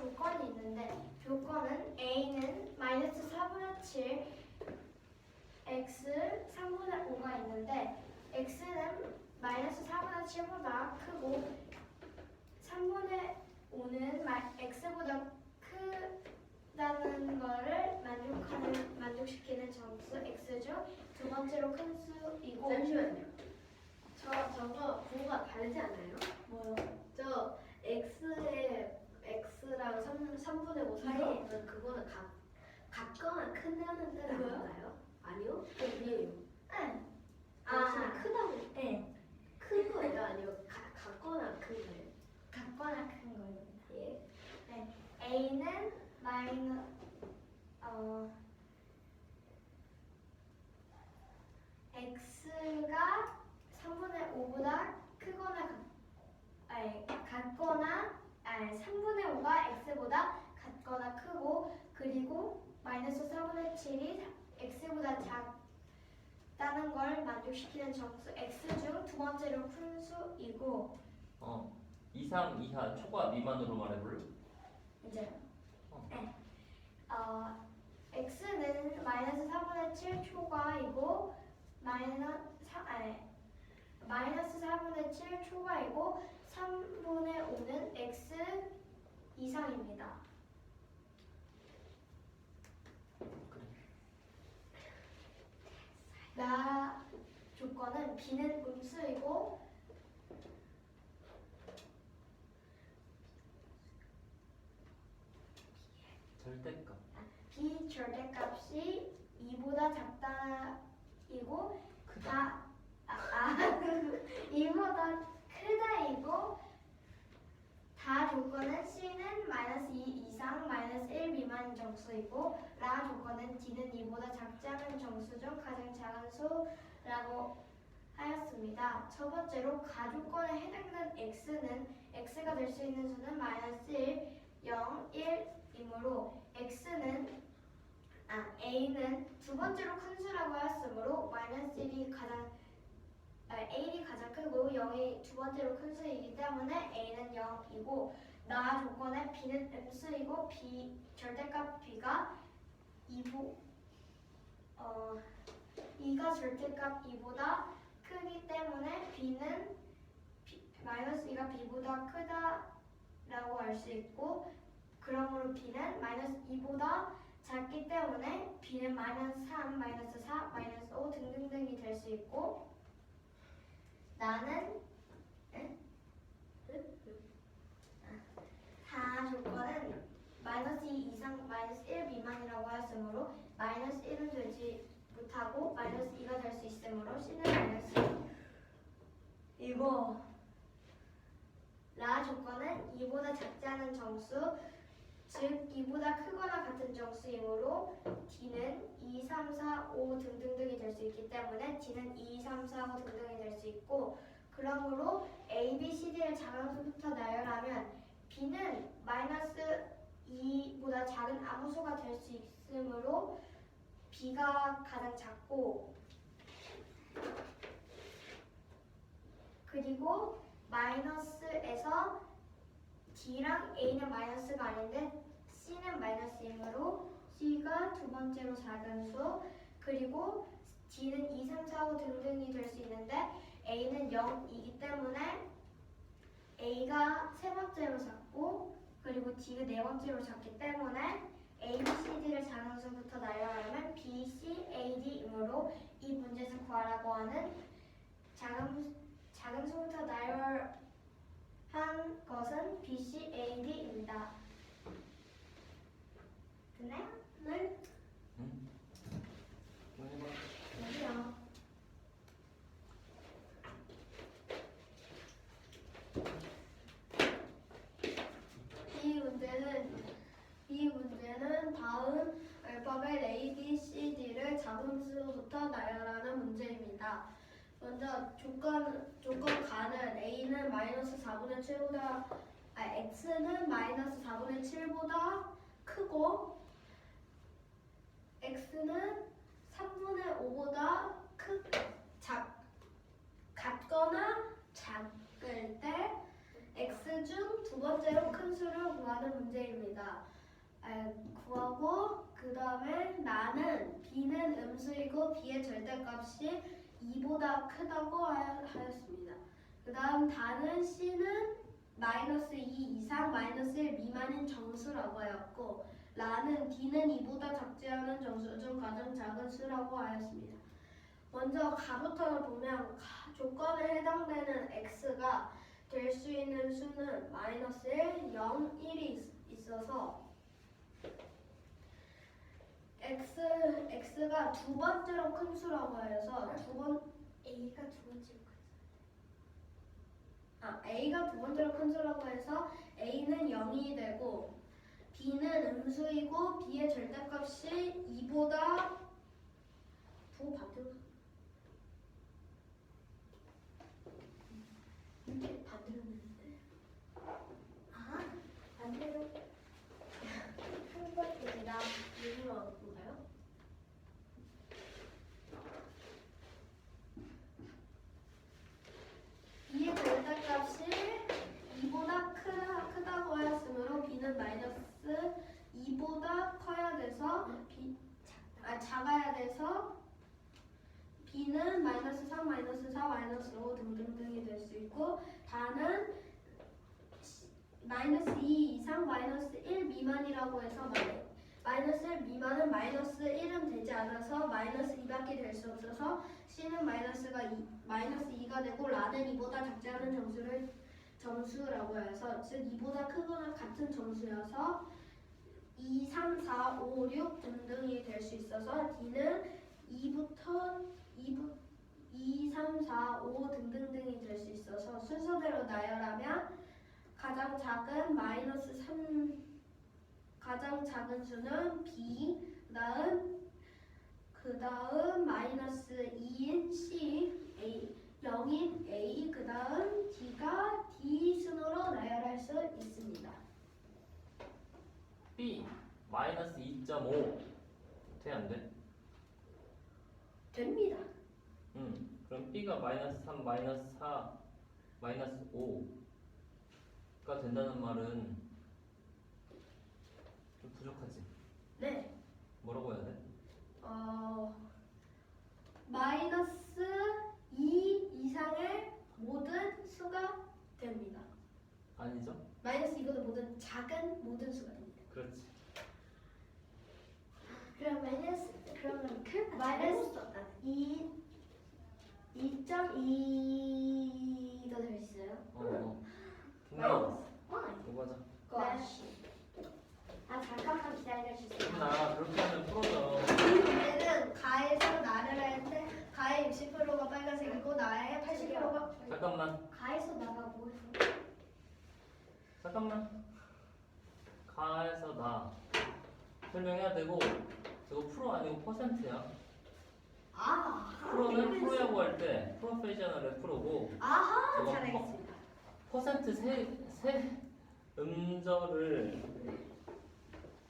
조건이 있는데 조건은 a는 마이너스 4분의 7 x 3분의 5가 있는데 x는 마이너스 4분의 7보다 크고 3분의 5는 x보다 크다는 거를 만족시키는 점수 x 중 두 번째로 큰 수이고. 잠시만요. 저거 부호가 다르지 않아요? 뭐요? 저 x랑 3분의 5 사이에 있는 그거는 같거나 큰다는 뜻 아닌가요? 아니요? 아니에요. 네. 아, 크다고. 네. 큰 거예요? 아니요? 같거나 큰 거예요? 같거나 큰 거입니다. 예. 네. a는 x가 3분의 5보다 크거나 같거나 3분의 5가 x보다 같거나 크고 그리고 마이너스 4분의 7이 x보다 작다는 걸 만족시키는 점수 x 중 두 번째로 큰 수이고. 이상, 이하, 초과, 미만으로 말해볼래? 이제 네. x는 마이너스 4분의 7 초과이고 마이너스 4분의 7 초과이고 3분의 5는 x 이상입니다. 나 조건은 b는 음수이고 절대값. b 절대값이 2보다 작다이고 크다. 2보다 크다이고 다 조건은 c는 마이너스 2 이상 마이너스 1 미만인 정수이고 라 조건은 d는 2보다 작지 않은 정수 중 가장 작은 수라고 하였습니다. 첫 번째로 가조건에 해당되는 x는 x가 될 수 있는 수는 마이너스 1, 0, 1이므로 a는 두 번째로 큰 수라고 하였으므로 마이너스 1이 가장 크고 0이 두 번째로 큰 수이기 때문에 a는 0이고 나 조건에 b는 음수이고 절대값 b가 2가 절대값 2보다 크기 때문에 b는 마이너스 2가 b보다 크다라고 알 수 있고 그러므로 b는 마이너스 2보다 작기 때문에 b는 마이너스 3, 마이너스 4, 마이너스 5 등등등이 될 수 있고 나는 다 조건은 마이너스 2 이상 마이너스 1 미만이라고 하였으므로 마이너스 1은 되지 못하고 마이너스 2가 될 수 있으므로 c는 마이너스 2이고 라 조건은 2보다 작지 않은 정수 즉 2보다 크거나 같은 정수이므로 d는 2, 3, 4, 5 등등등이 될 수 있기 때문에 d는 2, 3, 4, 5 등등이 될 수 있고 그러므로 a, b, c, d를 작은 수부터 나열하면 b는 마이너스 2보다 작은 아무 수가 될 수 있으므로 b가 가장 작고 그리고 마이너스에서 d랑 a는 마이너스가 아닌데 c는 마이너스이므로 c가 두 번째로 작은 수 그리고 d는 2, 3, 4, 5 등등이 될 수 있는데 a는 0이기 때문에 a가 세 번째로 작고 그리고 d가 네 번째로 작기 때문에 a, b, c, d를 작은 수부터 나열하면 b, c, a, d이므로 이 문제에서 구하라고 하는 작은 수부터 나열한 것은 b, c, a, d입니다. 됐나요? 네? 응? 뭐 해봐. 여기요. 이 문제는 다음 알파벳 A, B, C, D를 작은 수부터 나열하는 문제입니다. 먼저 조건 가는 A는 마이너스 4분의 7보다 X는 마이너스 4분의 7보다 크고 X는 3분의 5보다 같거나 작을 때 X 중 두 번째로 큰 수를 구하는 문제입니다. 그 다음에 나는 b는 음수이고 b의 절대값이 2보다 크다고 하였습니다. 그 다음 다는 c는 마이너스 2 이상 마이너스 1 미만인 정수라고 하였고 라는 d는 2보다 작지 않은 정수 중 가장 작은 수라고 하였습니다. 먼저 가부터를 보면 조건에 해당되는 x가 될 수 있는 수는 마이너스 1, 0, 1이 있어서 x가 두 번째로 큰 수라고 해서 A가 두 번째로 a가 두 번째로 큰 수라고 해서 a는 0이 되고 b는 음수이고 b의 절대값이 2보다 부호 반대로 이렇게 반대로 했는데 반대로 한 번입니다. 무슨 건가요? b의 절대값이 2보다 크다고 하였으므로 b는 마이너스 2보다 커야 돼서 작아야 돼서 b는 마이너스 3, 마이너스 4, 마이너스 5 등등등이 될 수 있고 다는 마이너스 2 이상 마이너스 1 미만이라고 해서 마이너스 1 미만은 마이너스 1은 되지 않아서 마이너스 2밖에 될 수 없어서 c는 마이너스 2가 되고 라는 2보다 작지 않은 점수라고 해서 즉 2보다 크거나 같은 점수여서 2, 3, 4, 5, 6 등등이 될 수 있어서 d는 2부터 2, 3, 4, 5 등등등이 될 수 있어서 순서대로 나열하면 가장 작은 마이너스 3 가장 작은 수는 b 그 다음 마이너스 2인 c 0인 a 그 다음 d가 d 순으로 나열할 수 있습니다. B 마이너스 2.5 돼? 안 돼? 됩니다. 그럼 B가 마이너스 3, 마이너스 4, 마이너스 5가 된다는 말은 좀 부족하지? 네. 뭐라고 해야 돼? 마이너스 2 이상의 모든 수가 됩니다. 아니죠? 마이너스 이거는 작은 모든 수가 됩니다. 그렇지. 그러면 마이너스 이 2.2가 될 수 있어요? 김나우 마이너스 이거 하자. 잠깐만 기다려주세요. 김나 그렇게 하면 풀어져. 이 문제는 가에서 나를 할 때 가의 60%가 빨간색이고 나의 80%가 잠깐만. 가에서 나가고 잠깐만. 가에서 나 설명해야 되고 저거 프로 아니고 퍼센트야. 프로는 프로야구 할 때 프로페셔널의 프로고 아하 저거 잘하겠습니다. 퍼센트 세 음절을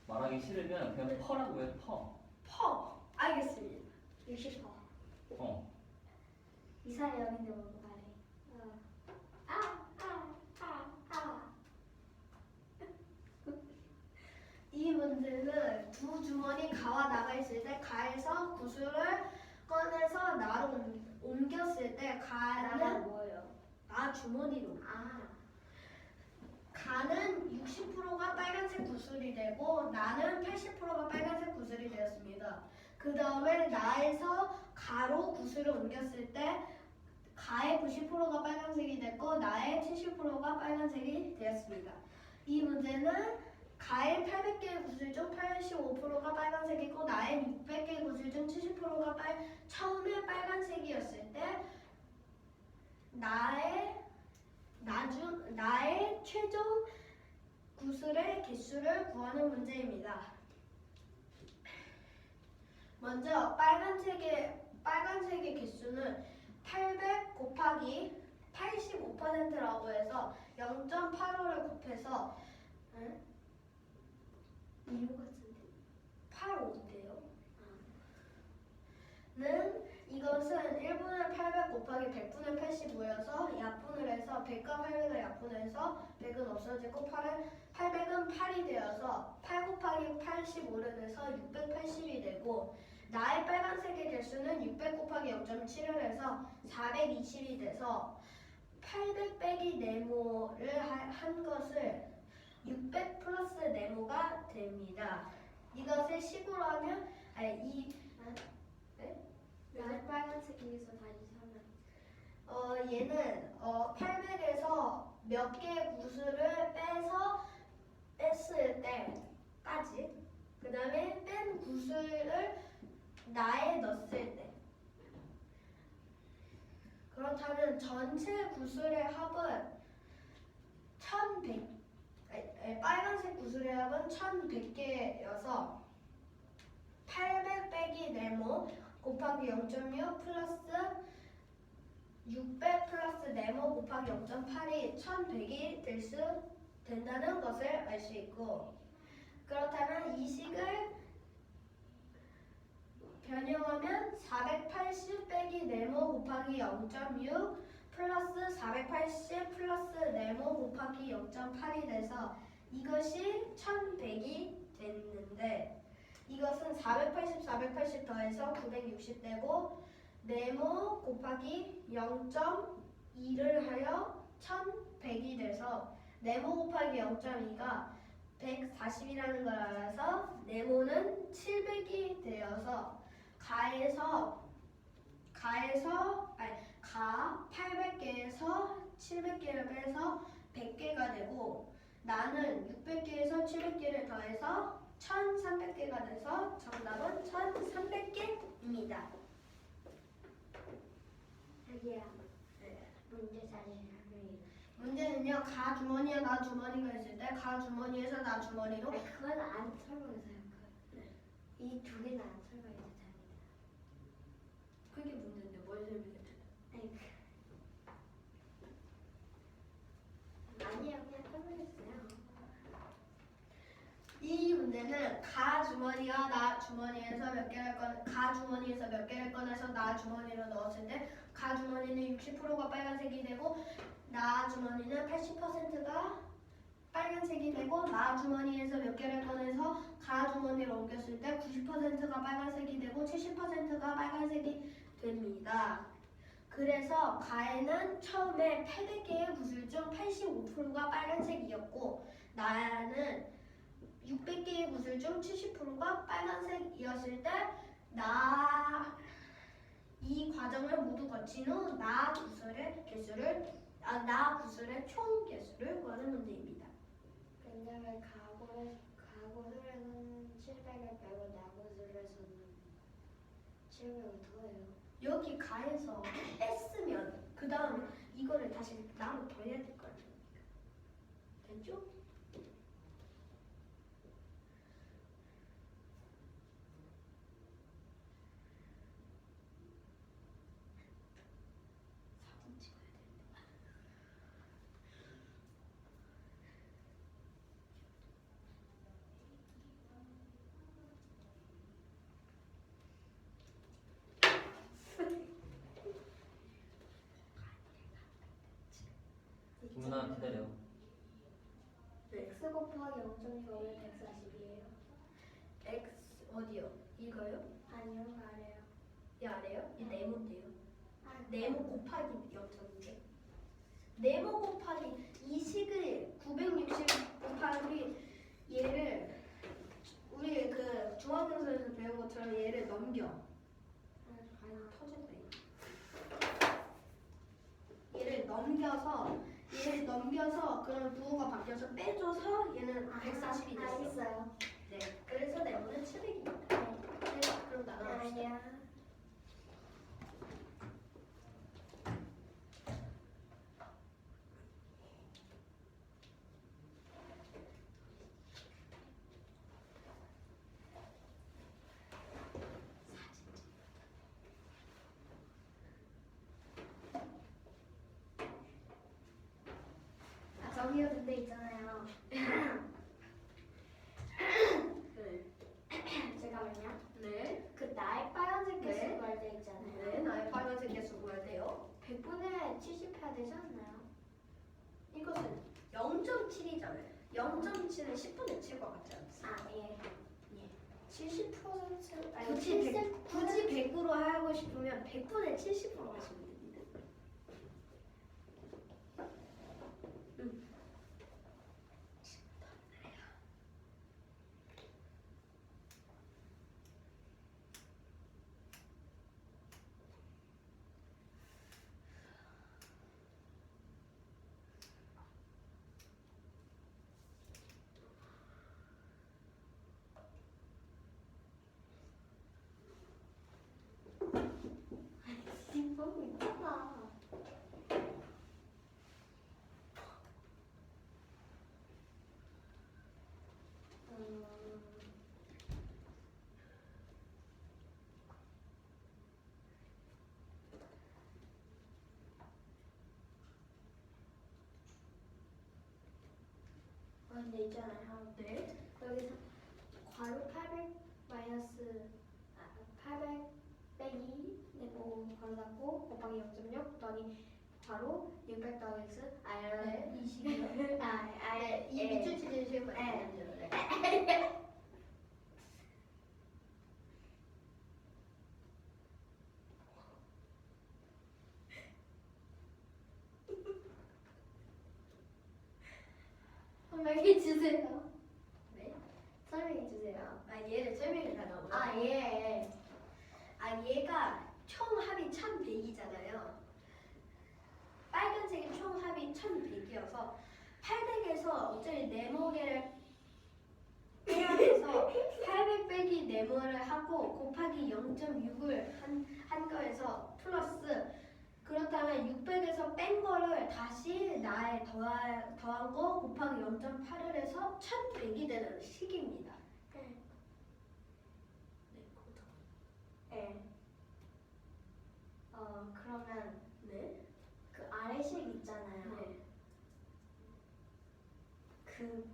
말하기 싫으면 그냥 퍼라고 해. 퍼. 알겠습니다. 60%. 어. 이사의 영인데 뭐고 말해. 이 문제는 두 주머니 가와 나가 있을 때 가에서 구슬을 꺼내서 나로 옮겼을 때 나가 가는 뭐예요? 나 주머니로 가는 60%가 빨간색 구슬이 되고 나는 80%가 빨간색 구슬이 되었습니다. 그 다음에 나에서 가로 구슬을 옮겼을 때 가의 90%가 빨간색이 됐고 나의 70%가 빨간색이 되었습니다. 이 문제는 가의 800개의 구슬 중 85%가 빨간색이고 나의 600개의 구슬 중 70%가 처음에 빨간색이었을 때 나의 최종 구슬의 개수를 구하는 문제입니다. 먼저 빨간색의 개수는 800 곱하기 85%라고 해서 0.85를 곱해서 2호 같은데. 85인데요. 는 이것은 1분의 800 곱하기 100분의 85여서 약분을 해서 100과 800을 약분해서 100은 없어지고 800은 8이 되어서 8 곱하기 80 돼서 680이 되고 나의 빨간색의 개수는 600 곱하기 0.7을 해서 420이 돼서 800 빼기 네모를 한 것을 600 플러스 네모가 됩니다. 이것을 식으로 하면 왜 빨간색이서 다시 하면 얘는 800에서 몇 개의 구슬을 뺐을 때까지 그 다음에 뺀 구슬을 나에 넣었을 때 그렇다면 전체 구슬의 합은 1100 빨간색 구슬의 합은 1100개여서 800 빼기 네모 곱하기 0.6 플러스 600 플러스 네모 곱하기 0.8이 1100이 된다는 것을 알 수 있고 그렇다면 이 식을 변형하면 480 빼기 네모 곱하기 0.6 플러스 480 플러스 네모 곱하기 0.8이 돼서 이것이 1100이 됐는데 이것은 480 더해서 960 되고 네모 곱하기 0.2를 하여 1100이 돼서 네모 곱하기 0.2가 140이라는 걸 알아서 네모는 700이 되어서 가 800개에서 700개를 빼서 100개가 되고 나는 600개에서 700개를 더해서 1300개가 돼서 정답은 1300개입니다. 자기야 네. 문제 자세히 설명해. 문제는요 가 주머니와 나 주머니가 있을 때 가 주머니에서 나 주머니로 그건 안 설명해서요. 이 두 개는 안 설명해도 됩니다. 그게 문제인데 뭘 설명해 줘? 아니에요, 그냥 설명했어요. 이 문제는 가 주머니와 나 주머니에서 가 주머니에서 몇 개를 꺼내서 나 주머니로 넣었을 때 가 주머니는 60%가 빨간색이 되고 나 주머니는 80%가 빨간색이 되고 나 주머니에서 몇 개를 꺼내서 가 주머니로 옮겼을 때 90%가 빨간색이 되고 70%가 빨간색이 됩니다. 그래서 가에는 처음에 800개의 구슬 중 85%가 빨간색이었고 나는 600개의 구슬 중 70%가 빨간색이었을 때 이 과정을 모두 거친 후 나 구슬의 총 개수를 구하는 문제입니다. 왜냐면 가구술에서는 700을 빼고 나구술에서는 700을 더해요. 여기 가에서 뺐으면 그 다음 이거를 다시 나로 더해야 될 거 아닙니까? 됐죠? 사진 찍어야 되는데. 김은아 기다려. x 곱하기 0.6을 140이에요. X 어디요? 이거요? 아니요, 아래요. 이 아래요? 이 네모인데요. 아, 네모 곱하기 0.2죠. 네모 곱하기 이 식을 960 곱하기 얘를 우리 그 중학교에서 배운 것처럼 얘를 넘겨. 아니 터졌네. 얘를 넘겨서 그럼 부호가 바뀌어서 빼줘서 얘는 140이 됐어. 알겠어요. 네. 그래서 네모는 700입니다. 네. 그럼 나눠봅시다. 아니야. 저기요, 근데 있잖아요. 잠깐만요. 네. 그 나의 빨간색 네. 개수 구할 때 있잖아요. 네. 나의 빨간색 개수 구할 때요. 100분의 70 해야 되지 않나요? 이것은 0.7이잖아요. 0.7은 10분의 7과 같지 않습니까? 아, 예. 예. 70% 아니 굳이 100으로 하고 싶으면 100분의 70으로 하시면 됩니다. 너무 있잖아. 근데 있잖아요. 네. 여기서 괄호 800 마이너스 800 빼기 내고 괄호 닫고 곱하기 0.6 더하기 괄호 600 더하기 x 네. 20이요. 아예 이 밑줄 치시면 네. 돼요. 네. 설명해 주세요. 네. 설명해 주세요. 얘를 설명을 하라고요. 아 예. 얘가 총 합이 1100이잖아요. 빨간색이 총 합이 1100이어서 800에서 어차피 네모개를 빼야해서 800 빼기 네모를 하고 곱하기 0.6을 한 거에서 플러스 그렇다면 600에서 뺀 거를 다시 나에 더한 거 곱하기 0.8을 해서 1100이 되는 식입니다. 네, 예. 그러면 네. 그 아래식 있잖아요. 네. 그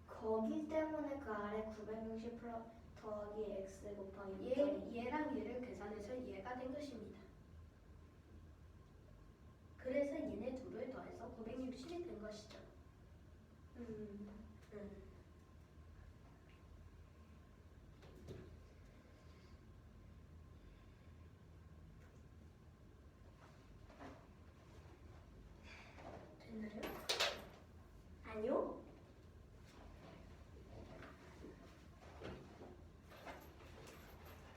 거기 때문에 그 아래 960 플러스 더하기 x 곱하기 얘랑 얘를 계산해서 얘가 된 것입니다. 그래서 얘네 둘을 더해서 960이 된 것이죠. 음. 됐나요? 아니요?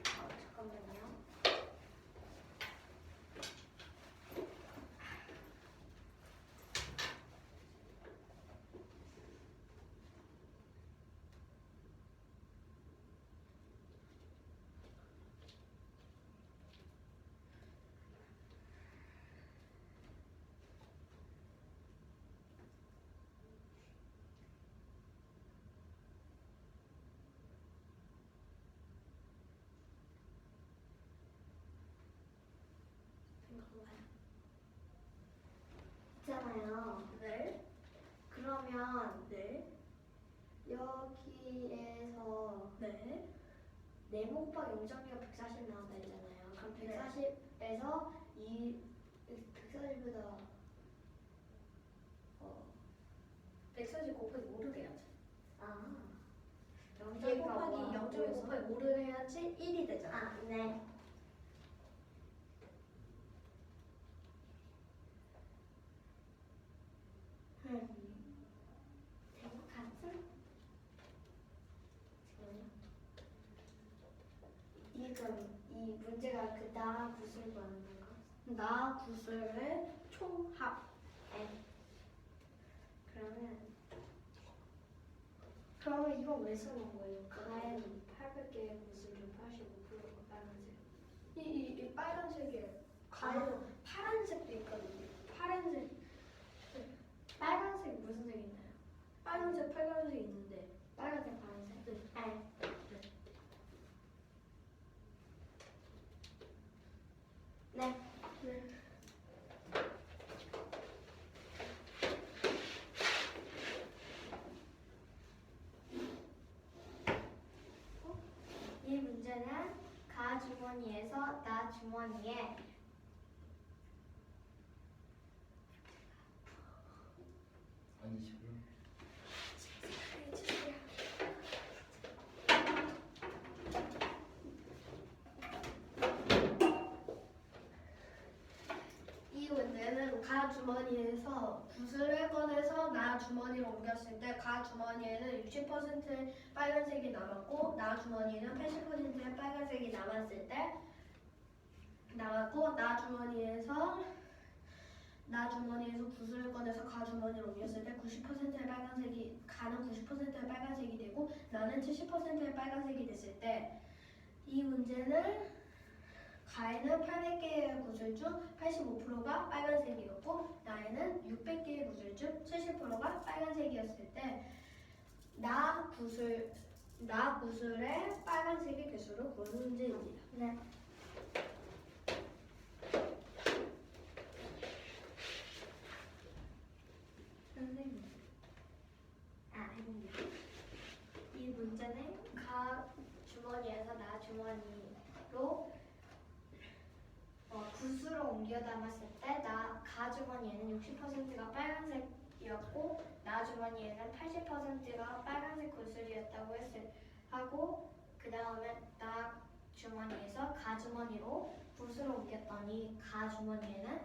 잠깐만요. 된 건가요? 있잖아요. 네. 그러면 네. 여기에서 네. 네모 곱하기 0.6가 140 나온다 했잖아요. 그럼 네. 140에서 이 140보다 140 곱하기 5를 해야죠. 아 얘 곱하기 0.5 곱하기 5를 해야지 1이 되잖아. 아 네. 대구 같은? 지금 이 문제가 그 나라 구슬 구하는 건가? 나 구슬의 총합. 그러면 이건 왜 쓰는 거예요? 가엔 800개의 구슬 중 85%가 빨간색. 이 빨간색이 가요. 파란색도 있거든요. 파란색, 빨간색 무슨 색 있나요? 빨간색, 빨간색 있는데. 빨간색, 파란색? 네. 네. 네. 이 문제는 가 주머니에서 나 주머니에 아니시고요. 중에서 구슬을 꺼내서 나 주머니로 옮겼을 때 가 주머니에는 60%의 빨간색이 남았고 나 주머니에는 80%의 빨간색이 남았을 때 남았고 나 주머니에서 구슬을 꺼내서 가 주머니로 옮겼을 때 90%의 빨간색이 가는 90%의 빨간색이 되고 나는 70%의 빨간색이 됐을 때 이 문제는 가에는 800개의 구슬 중 85%가 빨간색이었고 나에는 600개의 구슬 중 70%가 빨간색이었을 때 나 구슬의 빨간색의 개수를 구하는 문제입니다. 네. 선생님, 해봅니다. 이 문제는 가 주머니에서 나 주머니로 구슬을 옮겨 담았을 때 가 주머니에는 60%가 빨간색이었고 나 주머니에는 80%가 빨간색 구슬이었다고 하고 그 다음에 나 주머니에서 가 주머니로 구슬을 옮겼더니 가 주머니에는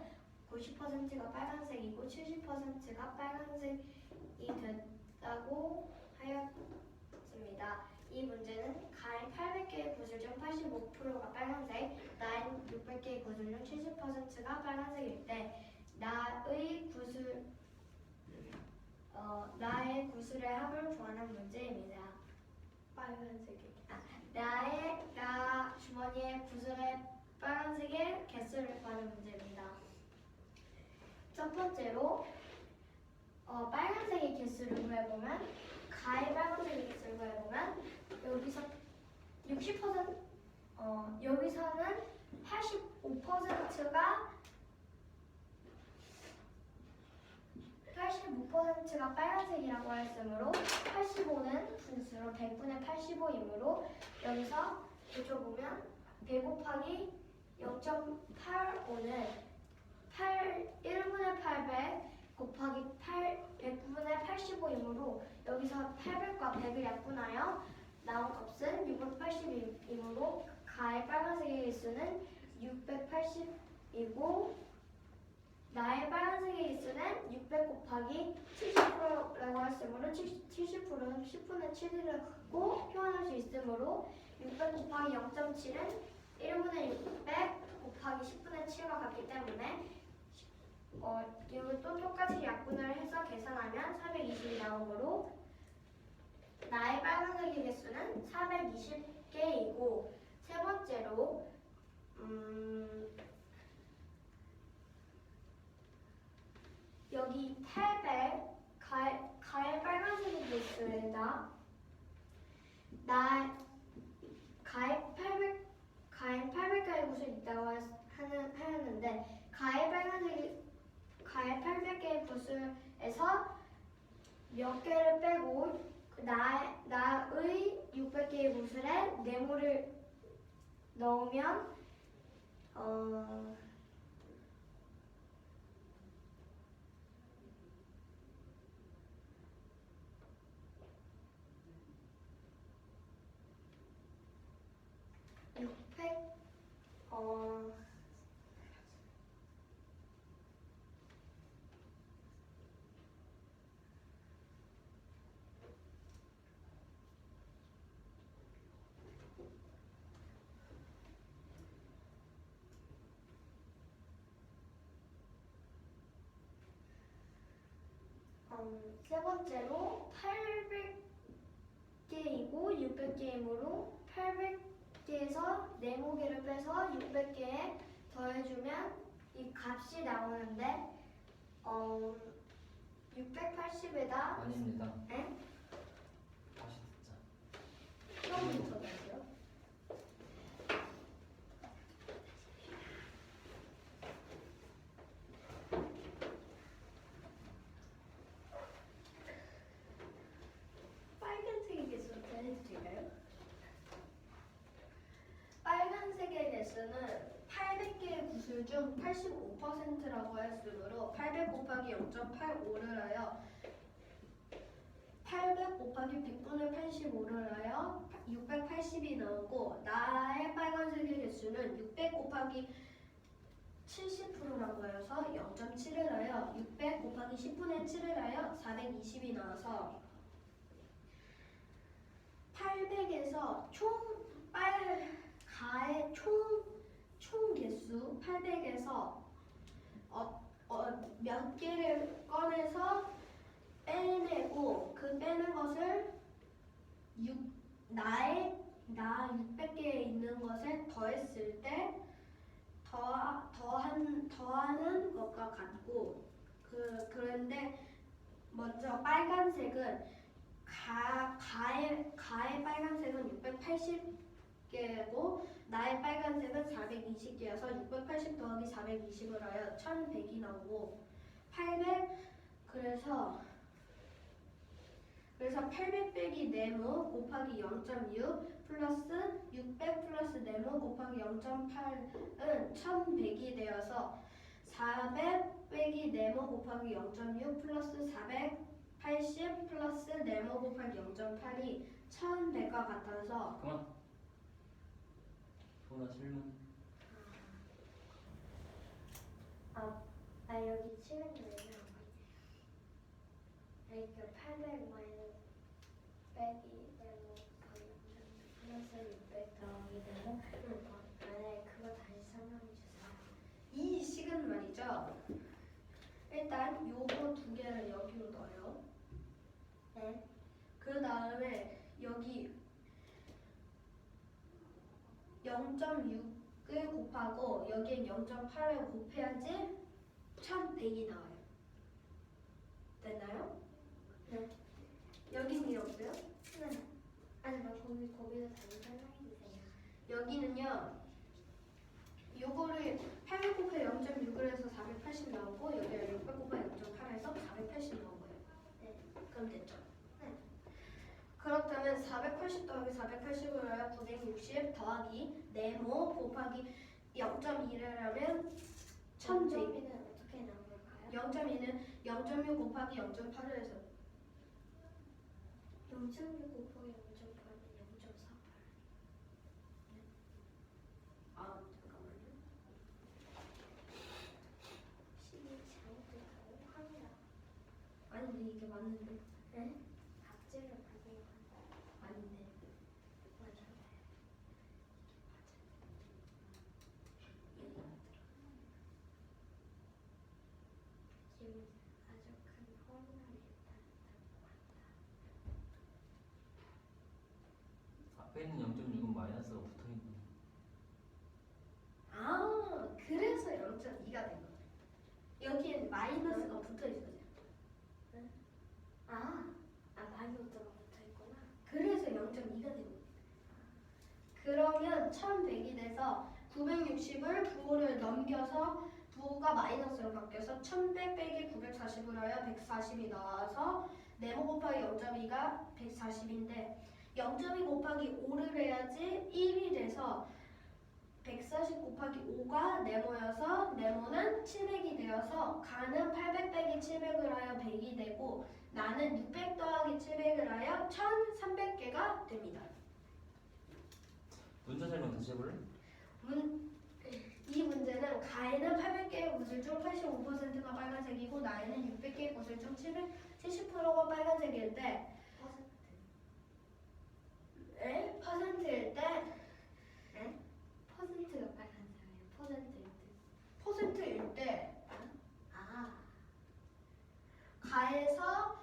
90%가 빨간색이고 70%가 빨간색이 됐다고 하였습니다. 이 문제는 가의 800개의 구슬 중 85%가 빨간색, 나의 600개의 구슬 중 70%가 빨간색일 때 나의 구슬의 합을 구하는 문제입니다. 빨간색이 나 주머니의 구슬의 빨간색의 개수를 구하는 문제입니다. 첫 번째로 빨간색의 개수를 구해보면 가의 빨간색의 개수를 구해보면 여기서 60% 여기서는 85%가 빨간색이라고 했으므로 85는 분수로 100분의 85이므로 여기서 이쪽 보면 100 곱하기 0.85는 1분의 800 곱하기 100분의 85이므로 여기서 800과 100을 약분하여 나온 값은 680이므로 가의 빨간색의 개수는 680이고 나의 빨간색의 개수는 600 곱하기 70%라고 했으므로 70%는 10분의 7이라고 표현할 수 있으므로 600 곱하기 0.7은 1분의 600 곱하기 10분의 7과 같기 때문에 이것도 똑같이 약분을 해서 계산하면 420이 나오므로 나의 빨간색의 개수는 420개이고 세 번째로 여기 800 가의 빨간색의 개수에다 가의 800개의 구슬이 있다고 하였는데 가의 800개의 구슬에서 몇 개를 빼고 나의 600개의 구슬에 네모를 넣으면 600 세 번째로 800개이고 600개이므로 800개에서 네모개를 빼서 600개에 더해주면 이 값이 나오는데 680에다 아닙니다. 에? 다시 듣자. 처음부터 다시요? 빨간색의 개수부터 해도 될까요? 빨간색의 개수는 800개의 구슬 중 85%라고 했으므로 800 곱하기 0.85를 하여 800 곱하기 100분의 85를 하여 680이 나오고 나의 빨간색의 개수는 600 곱하기 70%란 거여서 0.7을 하여 600 곱하기 10분의 7을 하여 420이 나와서 800에서 가의 총 개수 800에서 몇 개를 꺼내서 빼내고 그 빼는 것을 나 600개에 있는 것에 더했을 때 더하는 것과 같고 그런데 먼저 빨간색은 가의 빨간색은 680개고 나의 빨간색은 420개여서 680 더하기 420을 하여 1100이 나오고 800 그래서 800 빼기 네모 곱하기 0.6 플러스 600 플러스 네모 곱하기 0.8은 1100이 되어서 400 빼기 네모 곱하기 0.6 플러스 480 플러스 네모 곱하기 0.8이 1100과 같아서 그만. 도훈아 질문. 여기 치는 게 왜냐면 그러니까 800 마이너스 빼기 되고 플러스 600 더하기 되고 네 그거 다시 설명해 주세요. 이 식은 말이죠. 일단 요거 두 개를 여기로 넣어요. 네. 그 다음에 여기 0.6을 곱하고 여기엔 0.8을 곱해야지 1100이 나와요. 됐나요? 네. 여기는 일 없어요? 네. 아니 거기서 다시 설명해 주세요. 여기는요. 요거를 800 곱해 0.6을 해서 480 나오고 여기를 600 곱해 0.8 해서 480 나온 거예요. 네. 그럼 됐죠? 네. 그렇다면 480 더하기 480을 하여 960 더하기 네모 곱하기 0.2를 하면 1100. 0.2는 어떻게 나온 걸까요? 0.2는 0.6 곱하기 0.8을 해서 0.6 곱하기 0.8은 0.48. 아 잠깐만요. 식이 잘못됐다고 합니다. 아니 근데 이게 맞는데 네? 박제를 받은 건 아닌데 맞아요. 지금 아주 큰 혼란이 앞에 있는 0.6은 마이너스가 붙어 있는. 아 그래서 0.2가 된 거예요. 여기엔 마이너스가 붙어 있어요. 마이너스가 붙어있구나. 그래서 0.2가 된 거예요. 그러면 1100이 돼서 960을 부호를 넘겨서 부호가 마이너스로 바뀌어서 1100 빼기 940을 하여 140이 나와서 네모 곱하기 0.2가 140인데 0.2 곱하기 5를 해야지 1이 돼서 140 곱하기 5가 네모여서 네모는 700이 되어서 가는 800 빼기 700을 하여 100이 되고 나는 600 더하기 700을 하여 1300개가 됩니다. 문자 설명 다시 해볼래? 이 문제는 가에는 800개의 구슬 중 85%가 빨간색이고 나에는 600개의 구슬 중 70%가 빨간색일 때 퍼센트일 때 퍼센트가 빨간색이에요. 퍼센트일 때. 퍼센트일 때 아, 가에서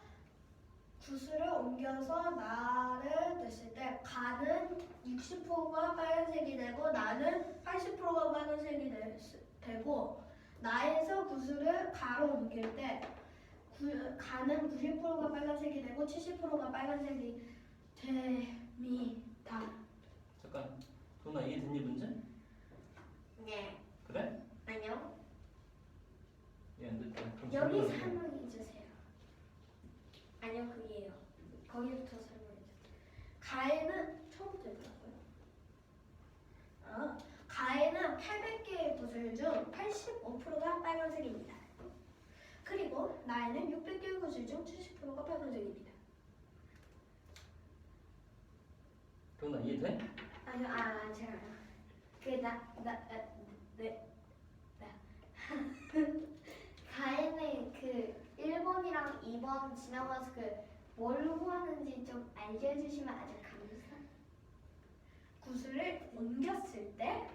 구슬을 옮겨서 나를 냈을 때 가는 60%가 빨간색이 되고 나는 80%가 빨간색이 되고 나에서 구슬을 가로 옮길 때 가는 90%가 빨간색이 되고 70%가 빨간색이 됩니다. 잠깐. 도훈아 이해됐니 문제? 네. 그래? 아니요. 이해 안 됐다. 그럼 여기 설명해. 설명해 주세요. 아니요, 그게요. 거기부터 설명해 주세요. 가에는 처음부터 읽으라고요. 가에는 800개의 구슬 중 85%가 빨간색입니다. 그리고 나에는 600개의 구슬 중 70%가 빨간색입니다. 도훈아 이해돼? 아니요, 제가 가에는 그 1번이랑 2번 지나가서 그 뭘 구하는지 좀 알려주시면 아주 감사. 구슬을 옮겼을 때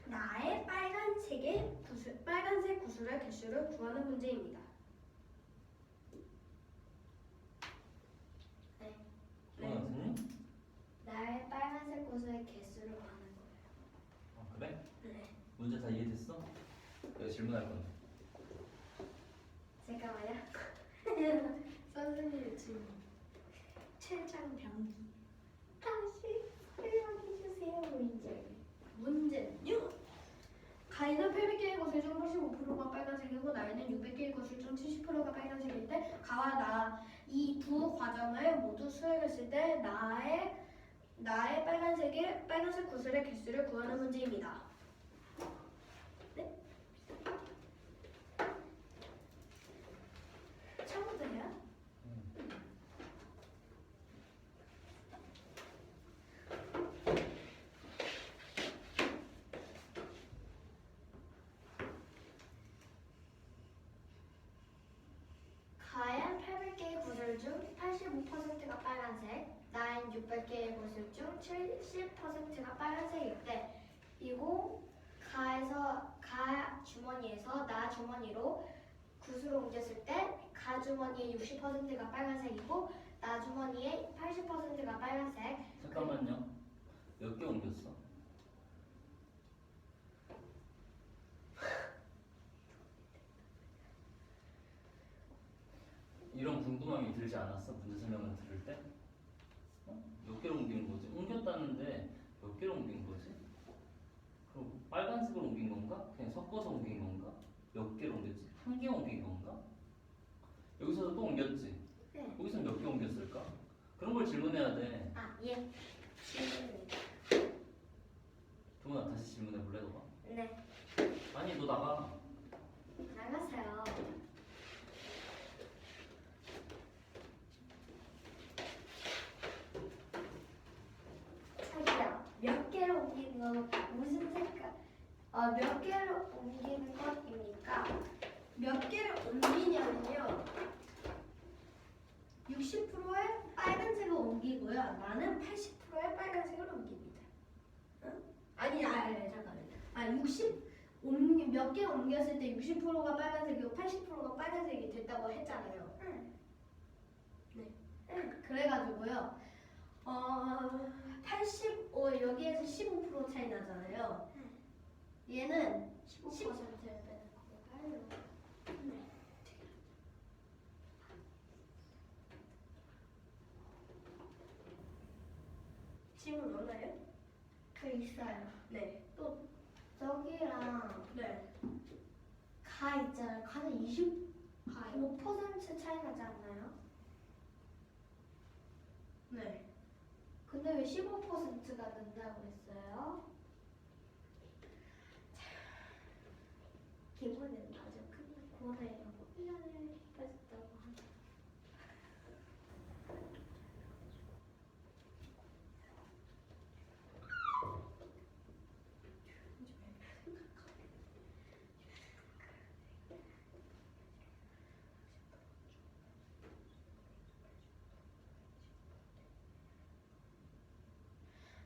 나의 빨간색 구슬의 개수를 구하는 문제입니다. 네. 선생님? 나의 빨간색 구슬의 개수를 구하는 거예요. 그래? 네. 문제 다 이해됐어? 내가 질문할 건데. 잠깐만요. 선생님 지금 최장 병기. 다시 설명해주세요, 문제는요. 가인은 800개의 것을 중 85%가 빨간색이고 나이는 600개의 것을 중 70%가 빨간색일 때 가와 나 이 두 과정을 모두 수행했을 때 나의 빨간색 구슬의 개수를 구하는 문제입니다. 네? 처음부터요? 가엔 800개의 구슬 중 85%가 빨간색, 나인 600개의 구슬 중 70%가 빨간색일 때, 이고 가 주머니에서 나 주머니로 구슬을 옮겼을 때, 가 주머니의 60%가 빨간색이고, 나 주머니의 80%가 빨간색. 잠깐만요. 몇 개 옮겼어? 이런 궁금함이 들지 않았어? 문제 설명을 들을 때? 몇 개를 옮긴 거지? 옮겼다는데 몇 개를 옮긴 거지? 그럼 빨간색으로 옮긴 건가? 그냥 섞어서 옮긴 건가? 몇 개를 옮겼지? 한 개 옮긴 건가? 여기서도 또 옮겼지? 네. 여기서 몇 개 옮겼을까? 그런 걸 질문해야 돼. 아, 예. 질문입니다. 동훈아 다시 질문해 볼래 너가? 네. 아니 너 나가. 나가세요. 자기야, 몇 개를 옮기는 건 무슨 색깔? 몇 개를 옮기는 것입니까? 몇 개를 옮기냐면요. 60%의 빨간색을 옮기고요. 나는 80%의 빨간색을 옮깁니다. 응? 아니, 잠깐만요. 몇 개 옮겼을 때 60%가 빨간색이고 80%가 빨간색이 됐다고 했잖아요. 응. 네. 그래가지고요. 여기에서 15% 차이 나잖아요. 얘는 15%를 빼는 건가요? 질문 없나요? 그 있어요. 네. 또 저기랑 네. 가 있잖아요. 가는 25% 차이 나지 않나요? 네. 근데 왜 15%가 는다고 했어요? 기분은 아주 큰 고뇌라고 1년을 빠졌다고 하죠.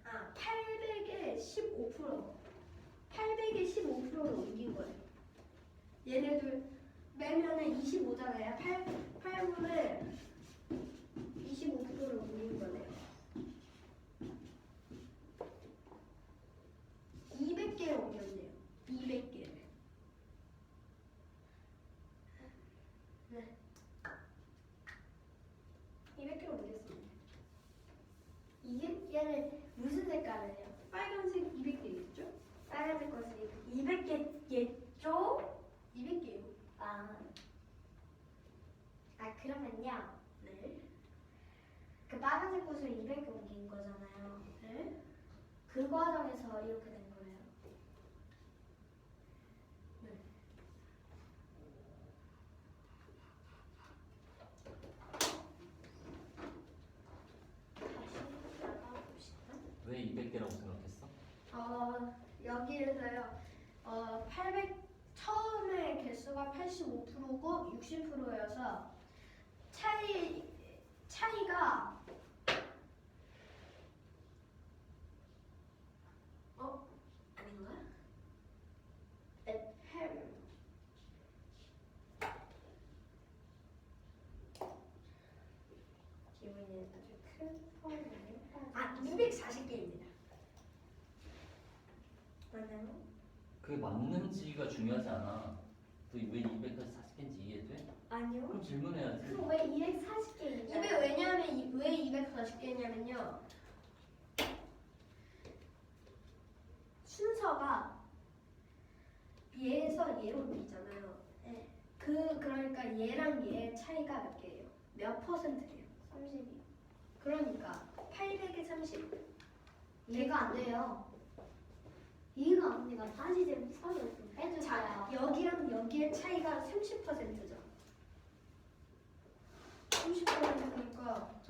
아, 800의 15%를 옮긴 거예요. 얘네들 빼면은 25잖아요. 8분의 25%를 옮긴 거네요. 200개를 옮겼네요. 200개를. 네. 200개를 옮겼습니다. 이게 얘는 무슨 색깔이에요? 빨간색 200개겠죠? 빨간색 것이 200개겠죠? 200개요. 그러면요. 네. 그 빨간색 꽃을 200개 옮긴 거잖아요. 네. 그 과정에서 이렇게 된 거예요. 네. 다시 나가봅시다. 왜 200개라고 생각했어? 여기에서요. 800 처음에 9고 60%여서 차이가 아닌가? 기분이 아주 큰 소리네요. 240개입니다. 맞나요? 그게 맞는지가 중요하지 않아. 너 왜 240개인지 이해돼? 아니요. 그럼 질문해야지. 그럼 왜 240개인데? 왜냐하면 왜 240개냐면요. 순서가 얘에서 얘로 밀잖아요. 네. 그러니까 얘랑 얘의 차이가 몇 개예요? 몇 퍼센트예요? 30이. 그러니까 800에 30. 이해가 안 돼요. 이해가 안 됩니다. 다시 좀 설명 좀 해주세요. 자, 여기랑 여기의 차이가 30%죠. 30%니까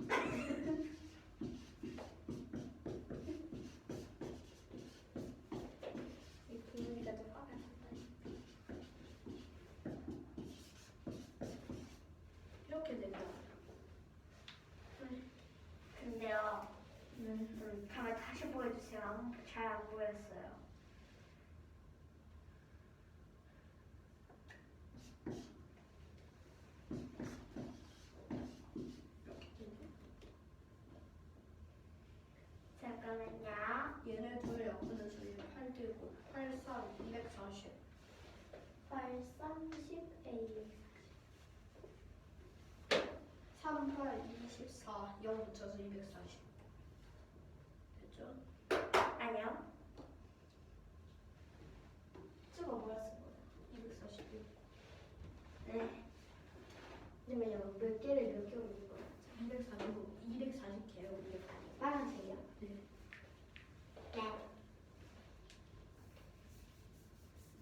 이 분위기가 좀 화가 난다. 이렇게 된다. 근데요. 네. 가만 다시 보여주세요. 잘 안 보였어요. 잠깐만요. 얘네 둘 엮으면서 8 들고 8선 240. 8, 30, A. 3, 8, 24, 0 붙여서 240. 됐죠? 아니요. 숫자가 뭐였어? 241. 네. 잠깐만요. 몇 개를 몇 개로 읽는 거예요? 240개요. 240. 빨간색이요? 네. 네.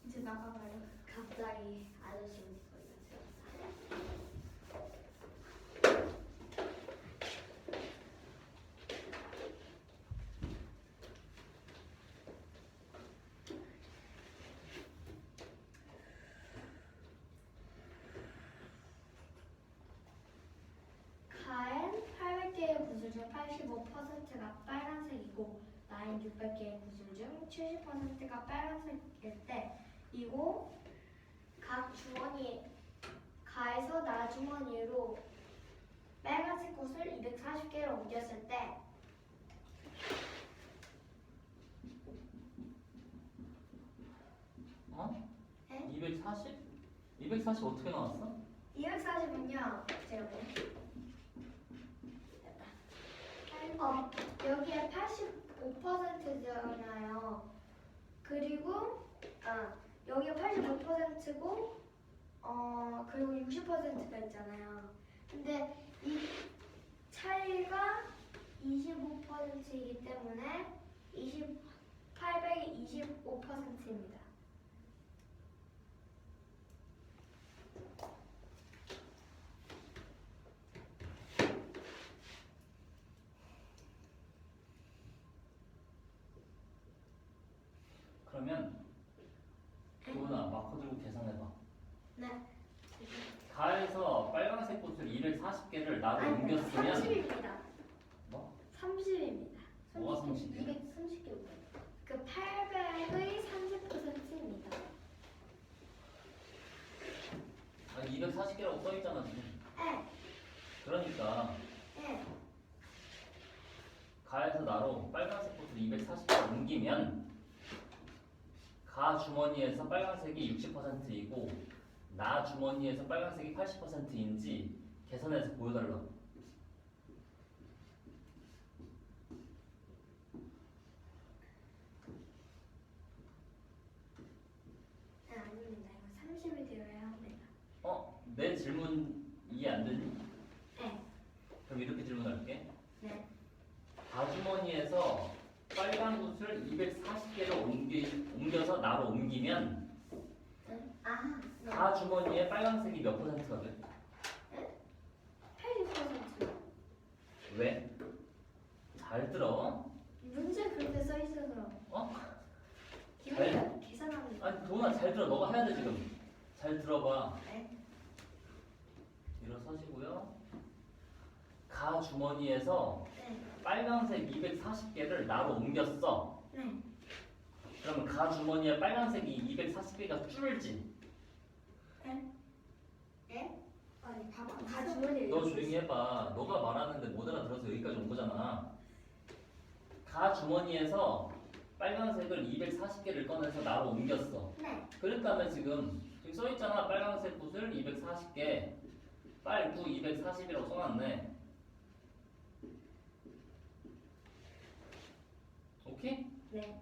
이제 나가봐요. 갑자기 아저씨 목소리가 들렸어요. 가엔 800개의 구슬 중 85%가 빨간색이고 나인 600개의 구슬 중 70%가 빨간색일 때 이고 각 주머니 가에서 나 주머니로 빨간색 구슬 240개를 옮겼을 때 어? 네? 240? 240 어떻게 나왔어? 240은요 제가 여기에 85%잖아요. 그리고 여기가 85%고 그리고 60%가 있잖아요. 근데 이 차이가 25%이기 때문에 800이 25%입니다. 그러면 도훈아 마커 들고 계산해봐. 네. 가에서 빨간색 꽃을 240개를 나로 아니, 옮겼으면 30입니다. 뭐? 30입니다. 뭐가 30이야? 230개. 그 800의 30%입니다. 아니 240개라고 써있잖아 지금. 네. 그러니까 네. 가에서 나로 빨간색 꽃을 240개 옮기면 가 주머니에서 빨간색이 60%이고 나 주머니에서 빨간색이 80%인지 계산해서 보여달라. 네, 아닙니다. 이거 30이 되어야 합니다. 내 질문 이해 안 되니? 네. 그럼 이렇게 질문할게. 네. 가주머니에서 빨간 굿을 240개를 옮겨서 나로 옮기면 아, 네. 가주머니에 빨간색이 몇 퍼센트가 돼? 80%. 왜? 잘 들어. 문제 그렇게 써 있어서. 어? 기분이 계산합니다. 아니 도훈아 잘 들어. 너가 해야 돼 지금. 잘 들어봐. 네. 일어서시고요. 가 주머니에서 네. 빨간색 240개를 나로 옮겼어. 네. 그러면 가 주머니에 빨간색이 240개가 줄지. 네? 아니 다 주머니에 너 조용히 해봐. 너가 말하는데 못 알아들어서 여기까지 온 거잖아. 가 주머니에서 빨간색을 240개를 꺼내서 나로 옮겼어. 네. 그랬다면 지금 써있잖아. 빨간색 붓을 240개, 빨구 240이라고 써놨네. 오케이? 네.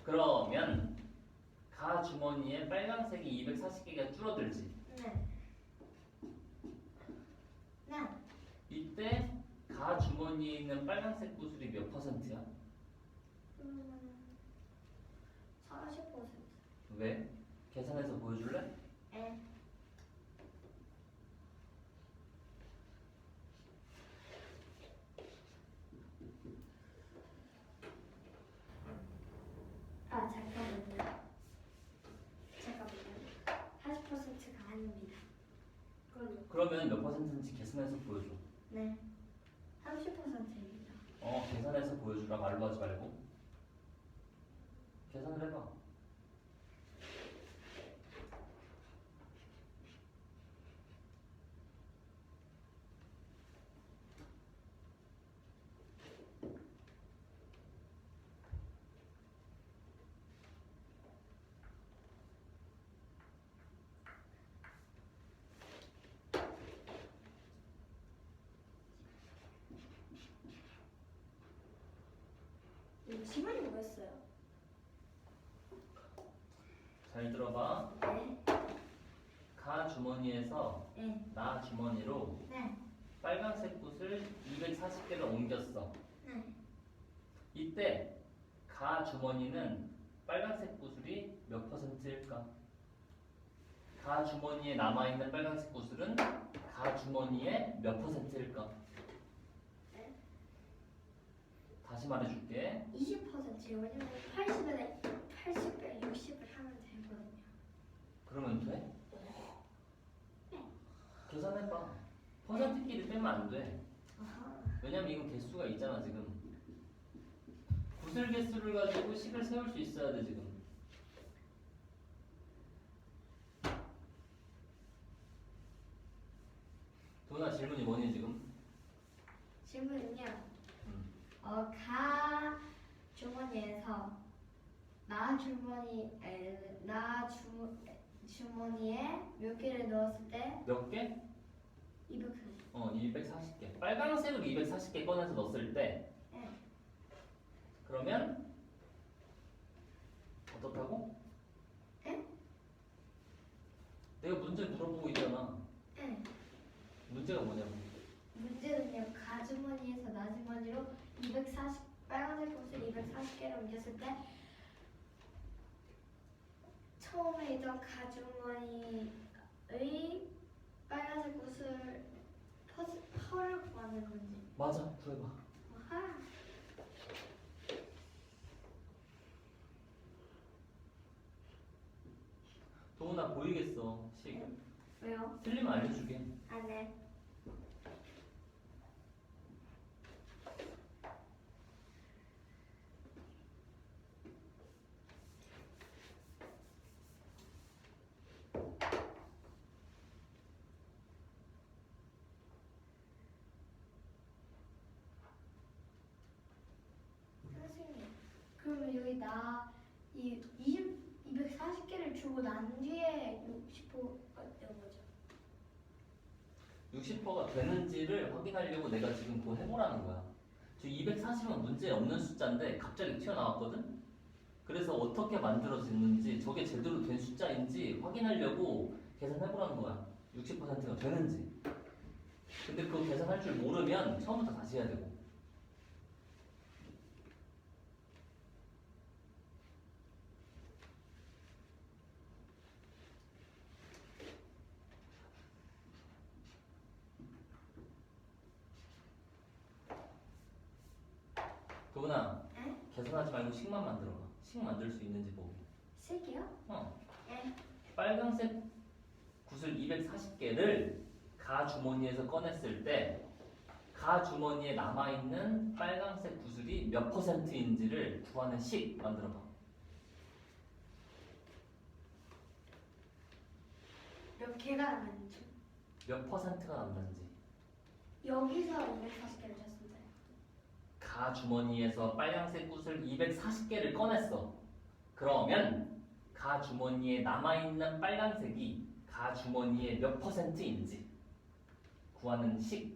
그러면 가 주머니에 빨간색이 240개가 줄어들지. 네. 네. 이때 가 주머니에 있는 빨간색 구슬이 몇 퍼센트야? 40%. 왜? 계산해서 보여줄래? 네. 아, 잠깐만요. 40%가 아닙니다. 그러면 몇 퍼센트인지 계산해서 보여줘. 네. 30%입니다. 계산해서 보여주라. 말로 하지 말고. 계산을 해봐. 시간이 뭐였어요? 잘 들어봐. 네. 가 주머니에서 네. 나 주머니로 네. 빨간색 붓을 240개를 옮겼어. 네. 이때 가 주머니는 빨간색 구슬이 몇 퍼센트일까? 가 주머니에 남아있는 빨간색 구슬은 가 주머니의 몇 퍼센트일까? 다시 말해줄게. 20%요. 왜냐면 80에 60을 하면 되거든요. 그러면 돼? 계산해봐. 퍼센트끼리 빼면 안 돼. 아하. 왜냐면 이거 개수가 있잖아 지금. 구슬 개수를 가지고 식을 세울 수 있어야 돼 지금. 도나 질문이 뭐니 지금? 질문은요. 음. 가 주머니에서 주머니에 몇 개를 넣었을 때 몇 개? 240. 240개. 빨간색을 240개 꺼내서 넣었을 때 네. 그러면 어떻다고? 네? 내가 문제 물어보고 있잖아. 네. 문제가 뭐냐고. 문제는요. 가주머니에서 나주머니로 240 빨간색 옷을 240개를 옮겼을 때 처음에 있던 가주머니의 빨간색 옷을 펄을 구하는 건지. 맞아. 구해봐. 아하. 도훈아 보이겠어. 식. 왜요? 틀리면 알려주게. 아, 네. 선생님, 그러면 여기 이 240개를 주고 난 뒤에 60%가 된 거죠? 60%가 되는지를 확인하려고 내가 지금 그거 해보라는 거야. 저 240은 문제 없는 숫자인데 갑자기 튀어나왔거든? 그래서 어떻게 만들어졌는지 저게 제대로 된 숫자인지 확인하려고 계산해보라는 거야. 60%가 되는지. 근데 그거 계산할 줄 모르면 처음부터 다시 해야 되고. 도훈아, 네? 계산하지 말고 식만 만들어봐. 식 만들 수 있는지 보고. 색이요? 어. 네. 빨간색 구슬 240개를 가 주머니에서 꺼냈을 때 가 주머니에 남아있는 빨간색 구슬이 몇 %인지를 구하는 식 만들어봐. 몇 개가 남았는지. 몇 %가 남는지. 여기서 240개를 쳤습니다. 가 주머니에서 빨간색 구슬 240개를 꺼냈어. 그러면 가 주머니에 남아있는 빨간색이 가 주머니의 몇 %인지 구하는 식.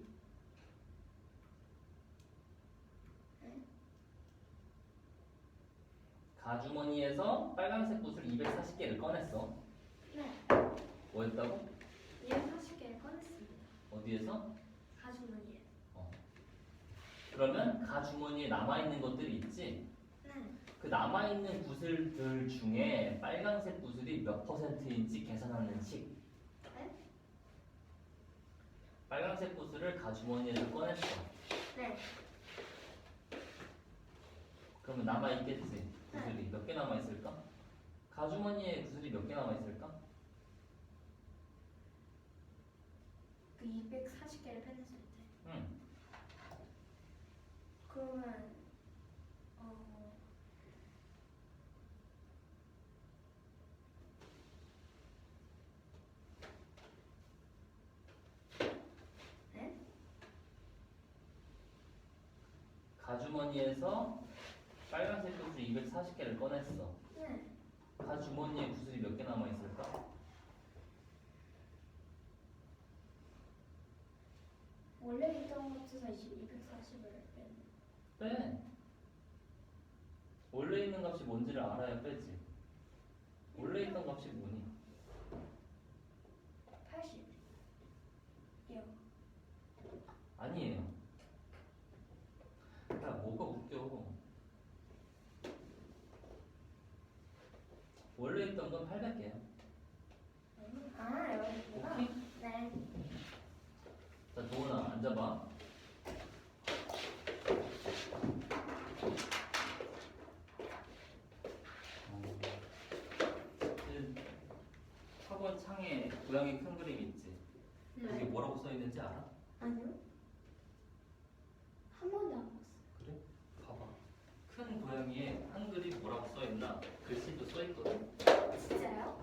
가 주머니에서 빨간색 구슬 240개를 꺼냈어. 네. 뭐였다고? 240개를 꺼냈습니다. 어디에서? 가주머니에. 그러면 가 주머니에 남아있는 것들이 있지? 네. 그 남아있는 구슬들 중에 빨간색 구슬이 몇 %인지 계산하는 식. 네? 빨간색 구슬을 가 주머니에서 꺼냈어. 네. 그러면 남아있겠지? 구슬이 몇 개 남아있을까? 가 주머니에 구슬이 몇 개 남아있을까? 그 240개를 빼냈을 때. 응. 그러면 네? 가 주머니에서 빨간색 구슬 240개를 꺼냈어. 네. 가 주머니에 구슬이 몇 개 남아있을까? 원래 있던 것에서 240을 뺀. 빼. 원래 있는 값이 뭔지를 알아야 빼지. 원래 있던 값이 뭐니? 80이요. 아니에요. 야, 뭐가 웃겨. 원래 있던 건 800개야. 아, 여기구나. 오케이? 네. 자, 도훈아, 앉아봐. 그 학원 창에 고양이 큰 그림 있지? 거기 뭐라고 써 있는지 알아? 아니요. 한 번도 안 봤어요. 그래? 봐봐. 큰 고양이에 한글이 뭐라고 써 있나? 글씨도 써 있거든. 진짜요?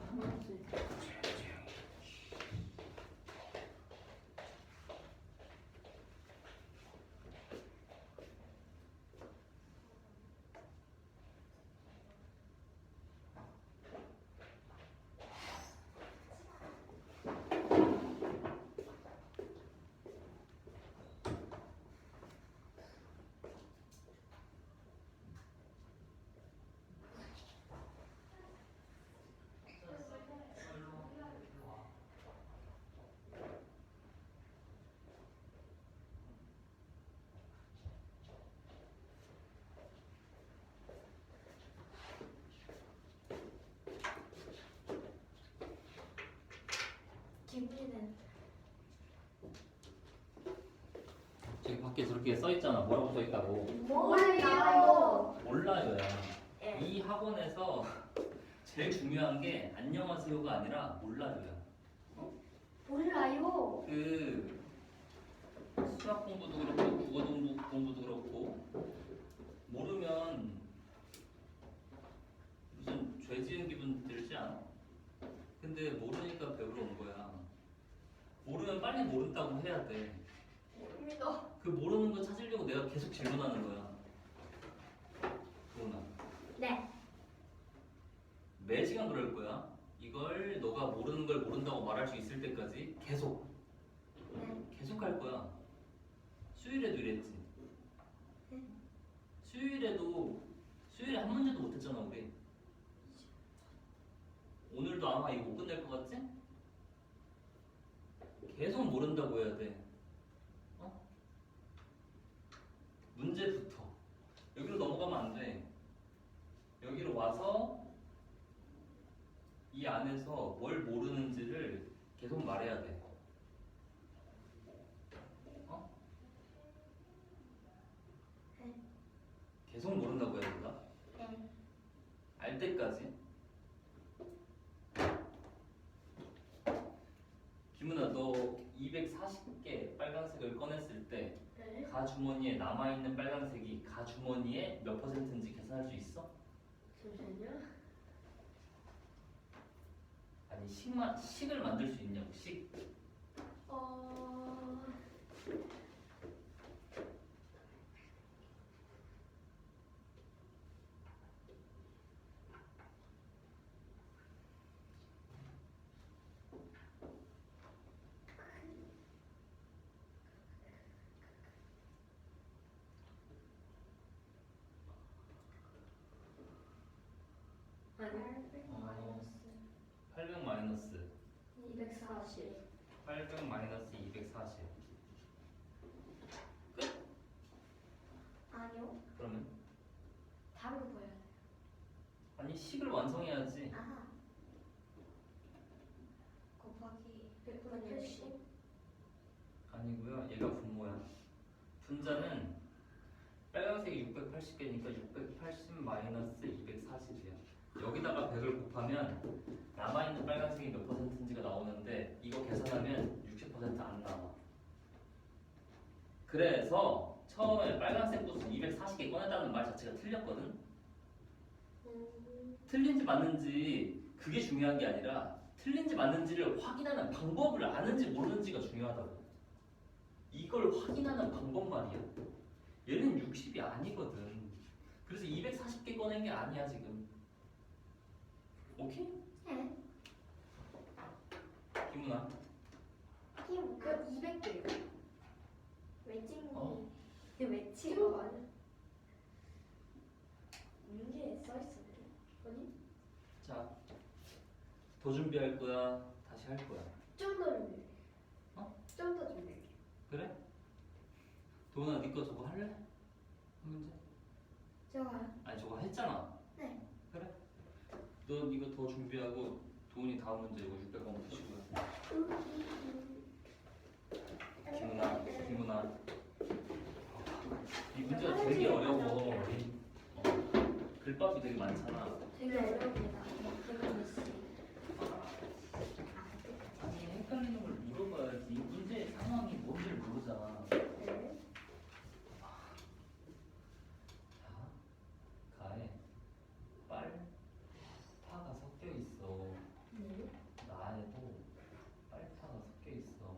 기분이는 저기 밖에 저렇게 써 있잖아. 뭐라고 써 있다고? 몰라요. 몰라요야. 예. 이 학원에서 제일 중요한 게 안녕하세요가 아니라 몰라요야. 몰라요. 그 수학 공부도 그렇고 국어 공부도 그렇고 모르면 무슨 죄 지은 기분 들지 않아? 근데 모르니까 배우러 온 거야. 모르면 빨리 모른다고 해야 돼. 모릅니다. 그 모르는 거 찾으려고 내가 계속 질문하는 거야. 도훈아. 네. 매 시간 그럴 거야. 이걸 너가 모르는 걸 모른다고 말할 수 있을 때까지 계속 할 거야. 수요일에도 이랬지. 수요일에 한 문제도 못했잖아 우리. 오늘도 아마 이거 못 끝낼 것 같지? 계속 모른다고 해야 돼. 어? 문제부터 여기로 넘어가면 안 돼. 여기로 와서 이 안에서 뭘 모르는지를 계속 말해야 돼. 어? 계속 모른다고 해야 된다. 네. 알 때까지. 김은아, 너 240 40개 빨간색을 꺼냈을 때 네. 가주머니에 남아있는 빨간색이 가주머니에 몇 퍼센트인지 계산할 수 있어? 잠시만요. 아니 식을 만들 수 있냐고 식. 어... 아니, 800 마이너스 240. 800 마이너스 240. 아니요. 그러면 답을 보여야 돼요. 아니 식을 완성해야지. 아. 곱하기 180. 아니고요. 얘가 분모야. 분자는 빨간색이 680개니까 680 마이너스 240이야. 여기다가 100을 곱하면 남아있는 빨간색이 몇 퍼센트인지가 나오는데 이거 계산하면 60%안 나와. 그래서 처음에 빨간색 구슬 240개 꺼냈다는 말 자체가 틀렸거든. 틀린지 맞는지 그게 중요한 게 아니라 틀린지 맞는지를 확인하는 방법을 아는지 모르는지가 중요하다고. 이걸 확인하는 방법 말이야. 얘는 60이 아니거든. 그래서 240개 꺼낸 게 아니야 지금. 오케이? 네. 김은아. 힘. 그 200개요. 외증이. 어? 이게 왜 찍은 거 아니야? 문제에 써있었는데. 아니? 자, 더 준비할 거야? 다시 할 거야? 좀 더 준비해. 어? 좀 더 준비해. 그래? 도훈아 네 거 저거 할래? 한 문제? 좋아요. 아니 저거 했잖아. 네. 그래? 너 이거 더 준비하고 도훈이 다음 문제 이거 600원 푸시고요. 김은아 이 문제가 되게 어려워. 글밥이 되게 많잖아. 되게 어려웁니다. 되게 미스. 아니 헷갈리는 걸 물어봐야지. 이 문제의 상황이 뭔지를 모르잖아. 네. 자, 가에 빨파가 섞여 있어. 네. 나에도 빨파가 섞여 있어.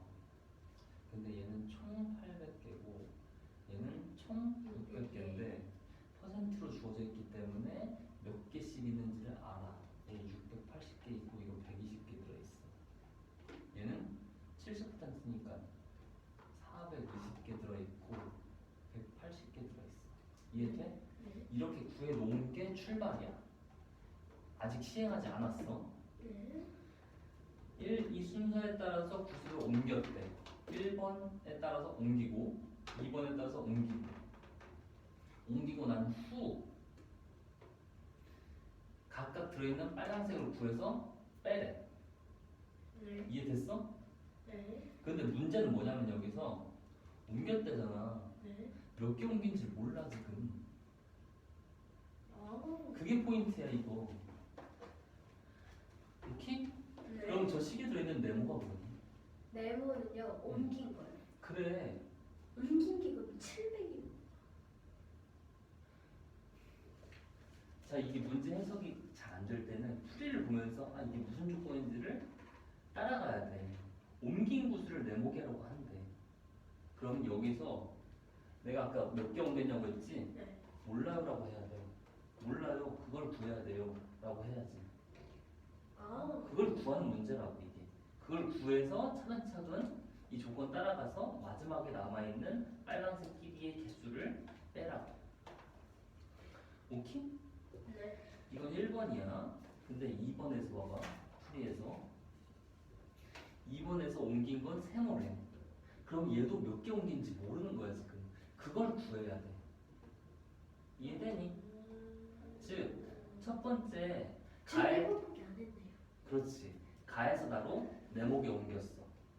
근데 얘는 총 800개고 얘는 총 600개인데 퍼센트로 주어져 있기 때문에 몇 개씩 있는지를 알아. 얘 680개 있고 이건 120개 들어있어. 얘는 70%니까 420개 들어있고 180개 들어있어. 이해돼? 네. 이렇게 구해놓은 게 출발이야. 아직 시행하지 않았어. 네. 이 순서에 따라서 구슬을 옮겼대. 1번에 따라서 옮기고 2번에 따라서 옮기고 난 후 각각 들어있는 빨간색으로 구해서 빼래. 네. 이해됐어? 네. 근데 문제는 뭐냐면 여기서 옮겼대잖아. 네. 몇 개 옮긴지 몰라 지금. 아. 그게 포인트야 이거. 오케이? 네. 그럼 저 식에 들어있는 네모가 뭐니? 네모는요 옮긴 거예요. 그래. 옮긴 게 그럼 700이. 자 이게 문제 해석이 잘 안 될 때는 풀이를 보면서 아 이게 무슨 조건인지를 따라가야 돼. 옮긴 구슬을 네모개라고 한대. 그럼 여기서 내가 아까 몇 개 옮겼냐고 했지? 네. 몰라요라고 해야 돼. 몰라요. 그걸 구해야 돼요. 라고 해야지. 아. 그걸 구하는 문제라고 이게. 그걸 구해서 차근차근 이 조건 따라가서 마지막에 남아있는 빨간색 끼리의 개수를 빼라고. 오케이? 네. 이건 1번이야. 근데 2번에서 봐봐. 풀이에서 2번에서 옮긴 건 세모래. 그럼 얘도 몇 개 옮긴지 모르는 거야 지금. 그걸 구해야 돼. 이해되니? 즉 첫 번째 가에 700원밖에 안 했네요. 그렇지. 가에서 나로 네모개 옮겼어.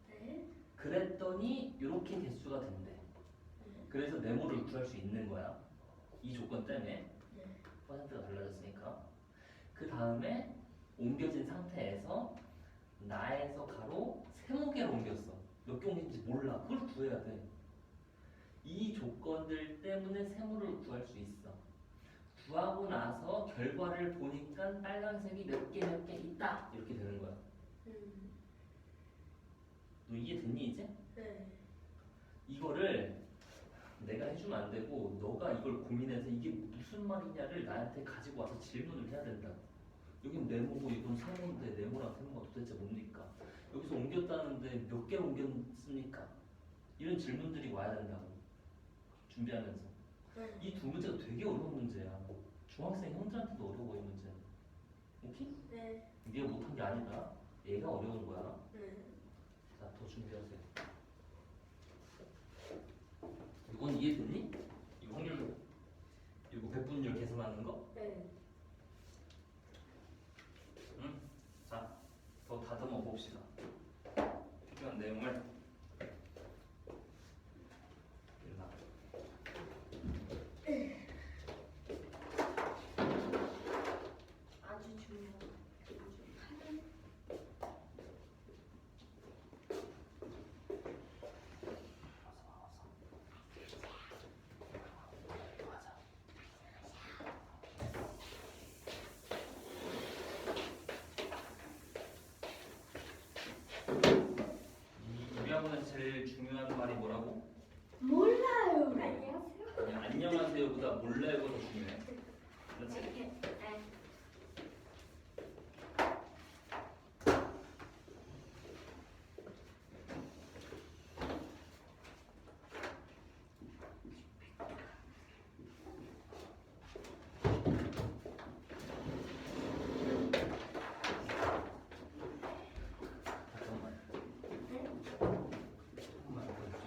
네. 그랬더니 이렇게 개수가 된대. 네. 그래서 네모를 구할 수 있는 거야. 이 조건 때문에. 네. 퍼센트가 달라졌으니까. 그 다음에 옮겨진 상태에서 나에서 가로 세모개로 옮겼어. 몇 개 옮긴지 몰라. 그걸 구해야 돼. 이 조건들 때문에 세모를 구할 수 있어. 구하고 나서 결과를 보니까 빨간색이 몇 개 있다 이렇게 되는 거야. 너 이해됐니 이제? 네. 이거를 내가 해주면 안 되고 너가 이걸 고민해서 이게 무슨 말이냐를 나한테 가지고 와서 질문을 해야 된다고. 여긴 네모고 이건 세모인데 네모랑 세모가 도대체 뭡니까? 여기서 옮겼다는데 몇 개를 옮겼습니까? 이런 질문들이 와야 된다고. 준비하면서. 네. 이 두 문제가 되게 어려운 문제야. 중학생 형들한테도 어려워 이 문제는. 오케이? 네. 네가 못한 게 아니다. 얘가 어려운 거야. 네. 자, 더 준비하세요. 이건 이해됐니? 이거 확률, 이거 백분율 계산하는 거? 네. 응? 자, 더 다듬어 봅시다. 필요한 내용을. 일나. 아주 중요한. 우리 학원에서 제일 중요한 말이 뭐라고? 몰라요. 안녕하세요. 아니, 안녕하세요보다 몰라요가 더 중요해. 그렇지? 네. 잠깐만. 조금만 더 이제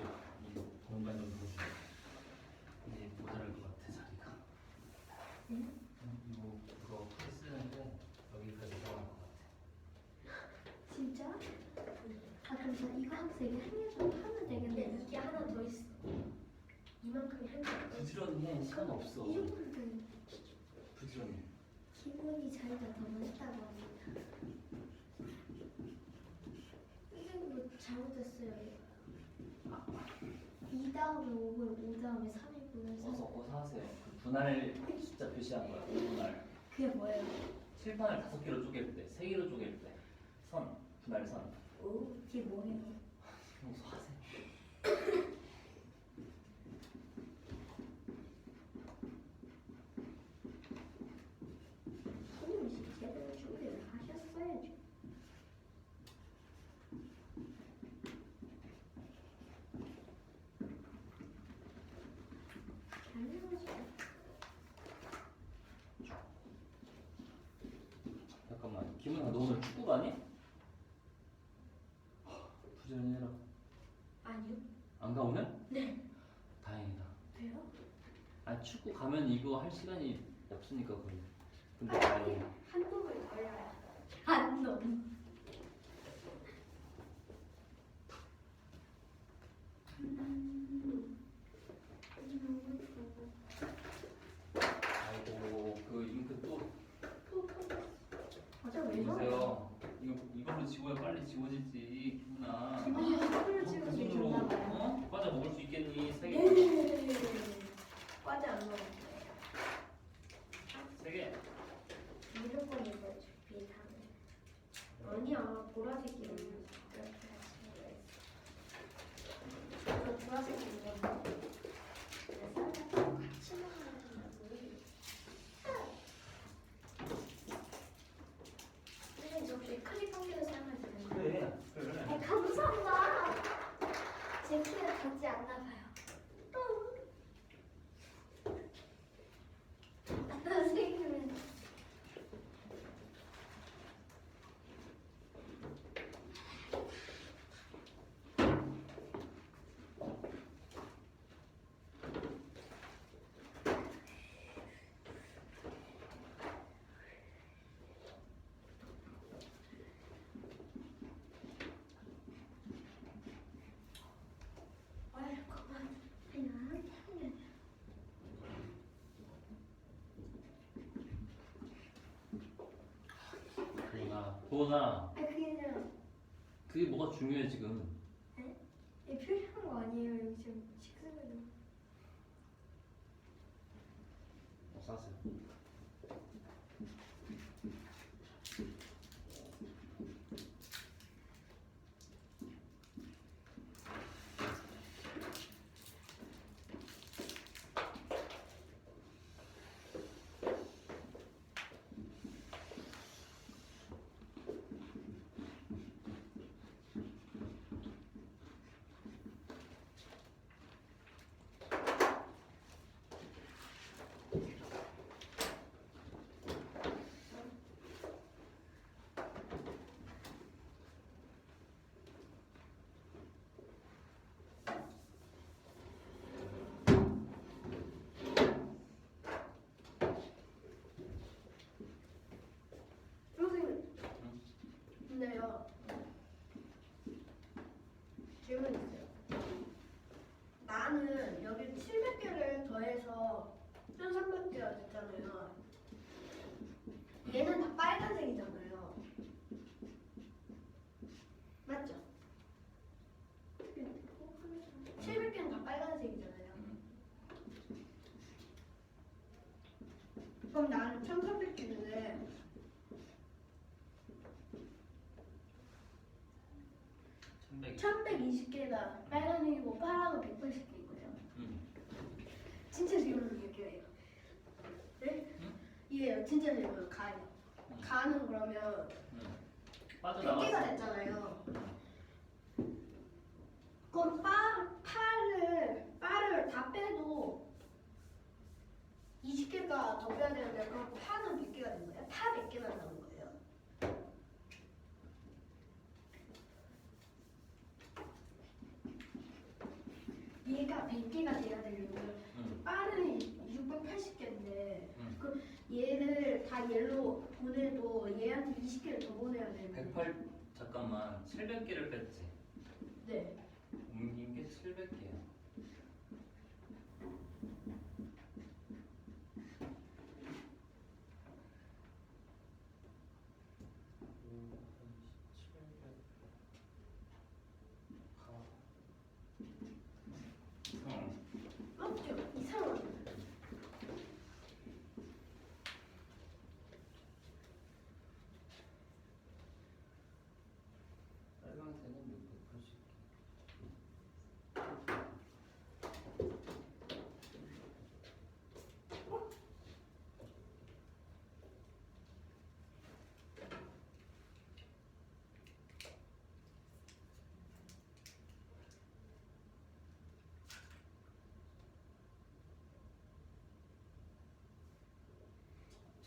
이 공간 좀 보여줘. 이제 모자랄 것 같아 자리가. 이거 크게 쓰는데 여기까지 들어갈 것 같아. 진짜? 아 그럼 저 이거 학생이 한 개 더 하면 근데 되겠네. 이게 하나 더 있어. 이만큼 했는데. 부지런히 해. 시간 없어. 이 정도는 부지런히. 기본이 자기가 더 멋있다고 합니다. 선생님 잘못했어요. 2 다음에 5분, 5 다음에 3이고요. 어서 하세요. 그 분할 숫자 표시한 거야. 분할. 그게 뭐예요? 칠판을 5개로 쪼갤 때, 3개로 쪼갤 때, 선, 분할 선. 오, 그게 뭐예요? 어서 하세요. 선생님 제대로 준비를 하셨어야죠. 당연하죠. 잠깐만. 김은아, 너 오늘 축구 가니? 부지런히 해라. 아니요. 안 가 오늘? 네. 다행이다. 왜요? 아 축구 가면 이거 할 시간이 없으니까 그래. 근데 다행이야. 한 놈을 걸려야. 한 놈. 아이고 그 잉크 또 맞아 왜 저래? 보세요. 이걸로 지워야 빨리 지워지지 김은아. 기분이 손으로 찍은 게 손으로 좋나 봐요. 어? 과자 먹을 수 있겠니? 세 개. 네. 과자 안 먹었어요. 세 개. 무조건 이거 준비하는. 아니야, 보라색이랑 이렇게 하시는 거 보라색 이거. 같이 먹어야 된다고. 선생님 저 혹시 클립 한 개를 사용할 수 있나요? 그래. 그래. 아, 감사합니다. 제 키가 작지 않나 봐요. 선생님은 아유, 그만. 그냥 도나. 아 그게 아니라 그게 뭐가 중요해 지금? 네? 거 아니에요? 여기 지금 식스는 사세요. 선생님. 근데요. 질문 있어요. 나는 여기 700개를 더해서 1300개가 됐잖아요. 얘는 다 빨간색이잖아요. 맞죠? 700개는 다 빨간색이잖아요. 그럼 나는 1300개인데 1120개가 빨간색이고 파란은 180개고요. 진짜 질문을 이렇게 해요. 네? 이해요. 진짜 질문 가요. 가는 그러면 100개가 빠져나갔어. 됐잖아요. 그럼 파를 다 빼도 20개가 더 빼야 되는데 그럼 파는 100개가 된 거예요? 파 100개만 남은 거예요? 얘가 100개가 돼야 되려면 파는 680개인데 그 얘를 다 얘로 보내도 얘한테 20개를 더 보내야 되는데 108 잠깐만 700개를 뺐지. 네. 옮긴 게 700개야. 맞죠? 이상하죠? 빨간색은 680개.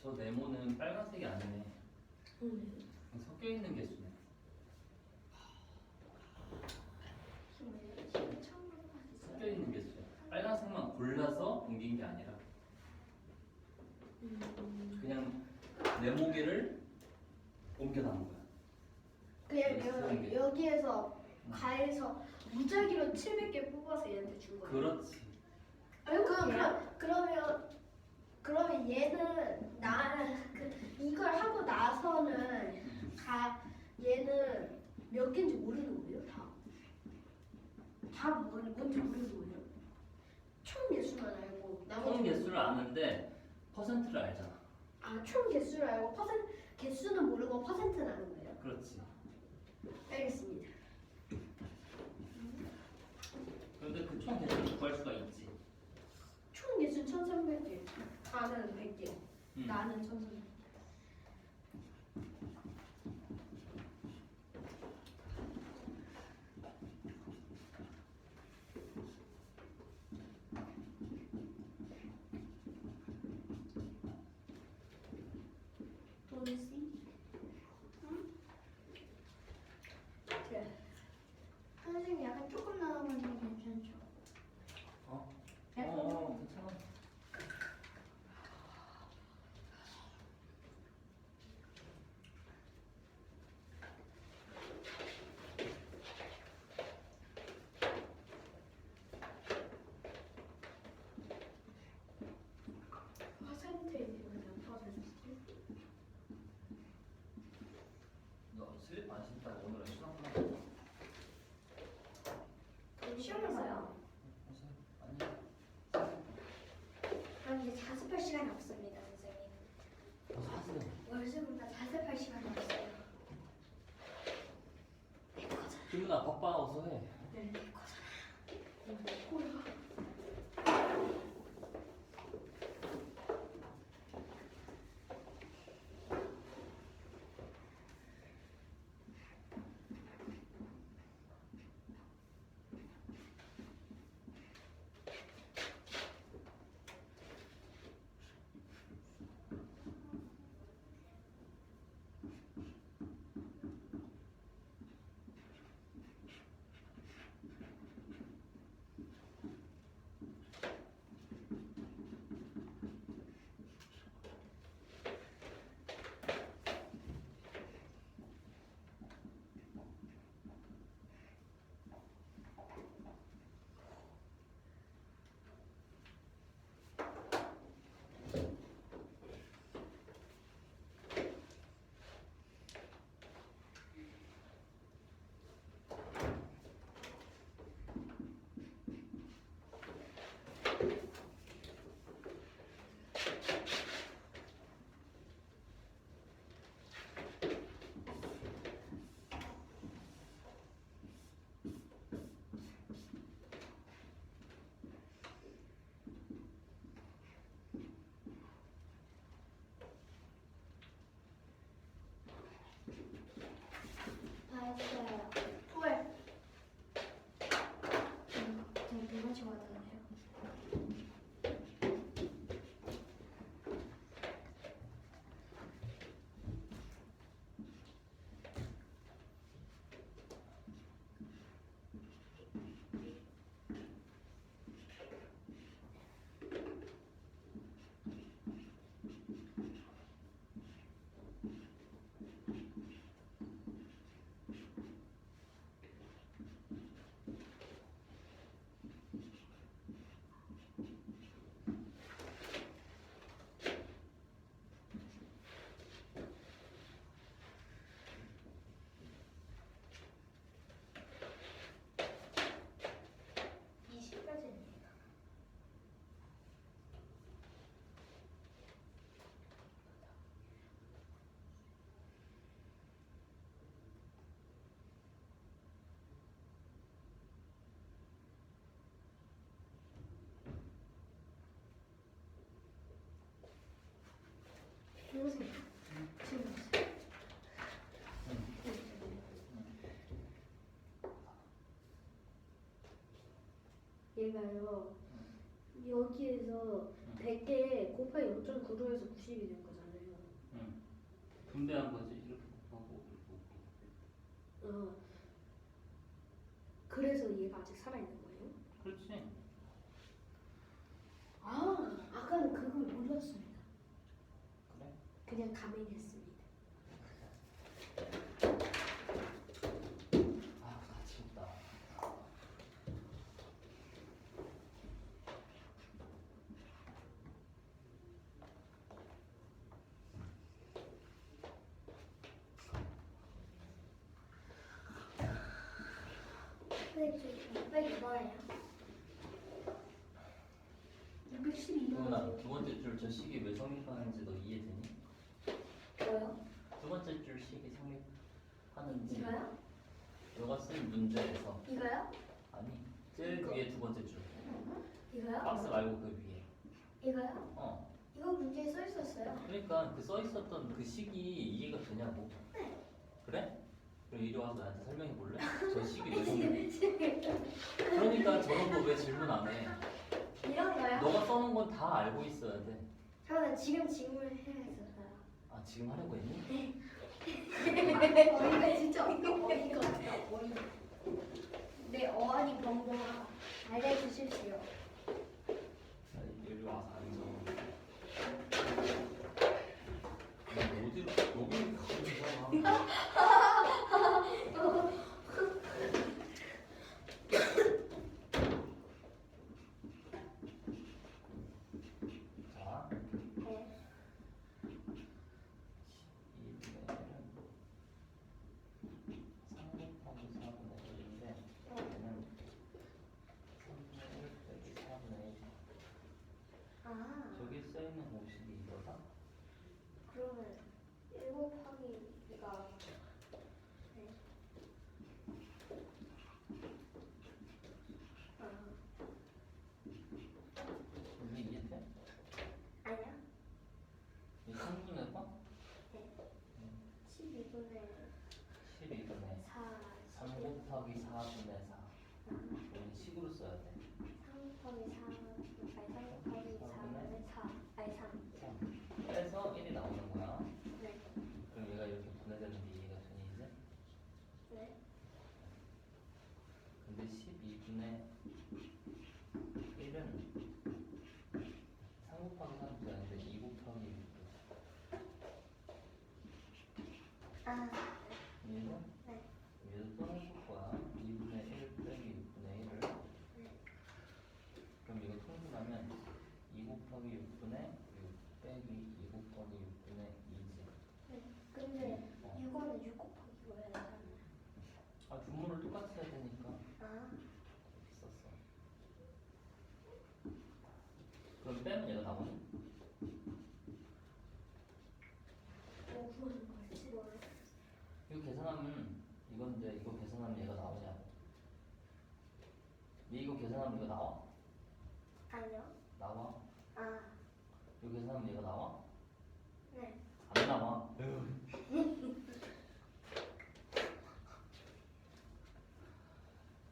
저 네모는 빨간색이 아니네. 섞여 있는 개수네. 섞여 있는 개수야. 빨간색만 골라서 옮긴 게 아니라 그냥 네모개를 옮겨 놓은 거야. 그냥 여기에서 가에서 무작위로 700개 뽑아서 얘한테 준 거예요. 그렇지. 그러면 얘는 이걸 하고 나서는 얘는 몇 개인지 모르는 거예요, 다. 다 뭔지 모르는 거예요. 총 개수만 알고 총 개수를 아는데 퍼센트를 알잖아. 총 개수를 알고 개수는 모르고 퍼센트는 아는 거예요. 그렇지. 알겠습니다. 그런데 그 총 개수를 구할 수가 있지. 총 개수는 1300개. 다는 100개. 나는 1300개. 도니씨? 응? 네. 선생님 약간 조금 나오면 괜찮죠? 괜찮아. 지훈아 바빠 어서 해. 다 했어요. 왜? 제가 두 번째 왔잖아요. 보세요. 지금 보세요. 얘가요. 여기에서 100개 곱하기 0.9로 해서 90이 된 거잖아요. 응. 분배한 거지 이렇게 곱하고 이렇게 곱고. 그래서 얘가 아직 살아있는 거예요? 그렇지. 아, 아까는 그걸 몰랐습니다. 그래? 그냥 가맹했습니다. 아 같이 있다. 선생님 저 602번이에요. 지훈아 212번. 두 번째 줄 저 식이 왜 성립하는지 너 이해되니? 뭐요? 두 번째 줄 식이 성립하는지 이거요? 너가 쓴 문제에서 이거요? 아니 제일 이거. 위에 두 번째 줄 이거요? 박스 말고 그 위에 이거요? 어 이거 문제에 써 있었어요. 그러니까 그 써 있었던 그 식이 이해가 되냐고. 네. 그래? 그럼 이리 와서 나한테 설명해 볼래? 저 식이 왜 성립? 그러니까 저런 거 왜 질문 안 해? 이런 거요? 너가 써놓은 건 다 알고 있어야 돼. 저는 지금 질문을 해야 했었어요. 아 지금 하려고 했니? 어이가 진짜 어이가 없다. 어이가. 내 어안이 벙벙하. 알려주십시오. 자, 이리 와서 앉아. 어디로 여기 가는 거야? 자, 네. 12분의 1은 3 곱하기 4분의 1인데 얘는 3분의 1 빼기 4분의 1. 아, 저기 써있는 공식이 이거다? 그러면 1 곱하기 2가 12분의 3 곱하기 4분의 4. 우리 식으로 써야 돼. 3 빼서 1이 나오는 거야. 네. 그럼 얘가 이렇게 분해되는데 이해가 되니 이제? 네. 근데 12분의 1은 3 곱하기 3도 아닌데 2 곱하기 6도. 얘는? 네. 얘도 또 해볼 거야. 2분의 1 빼기 6분의 1을. 그럼 이거 통분하면 2 곱하기 6분의 6 빼기 2 곱하기 6분의 2지. 근데 어. 이거는 6 곱하기 5 해야 되잖아요. 아, 분모를 똑같이 해야 되니까 아, 썼어. 그럼 빼면 얘가 나오니? 5분은 걸지. 이거 계산하면 이건데 이거 계산하면 얘가 나오냐고. 얘 이거 계산하면 이거 나와? 아니요. 나와? 아, 이거 계산하면 얘가 나와? 네. 안 나와.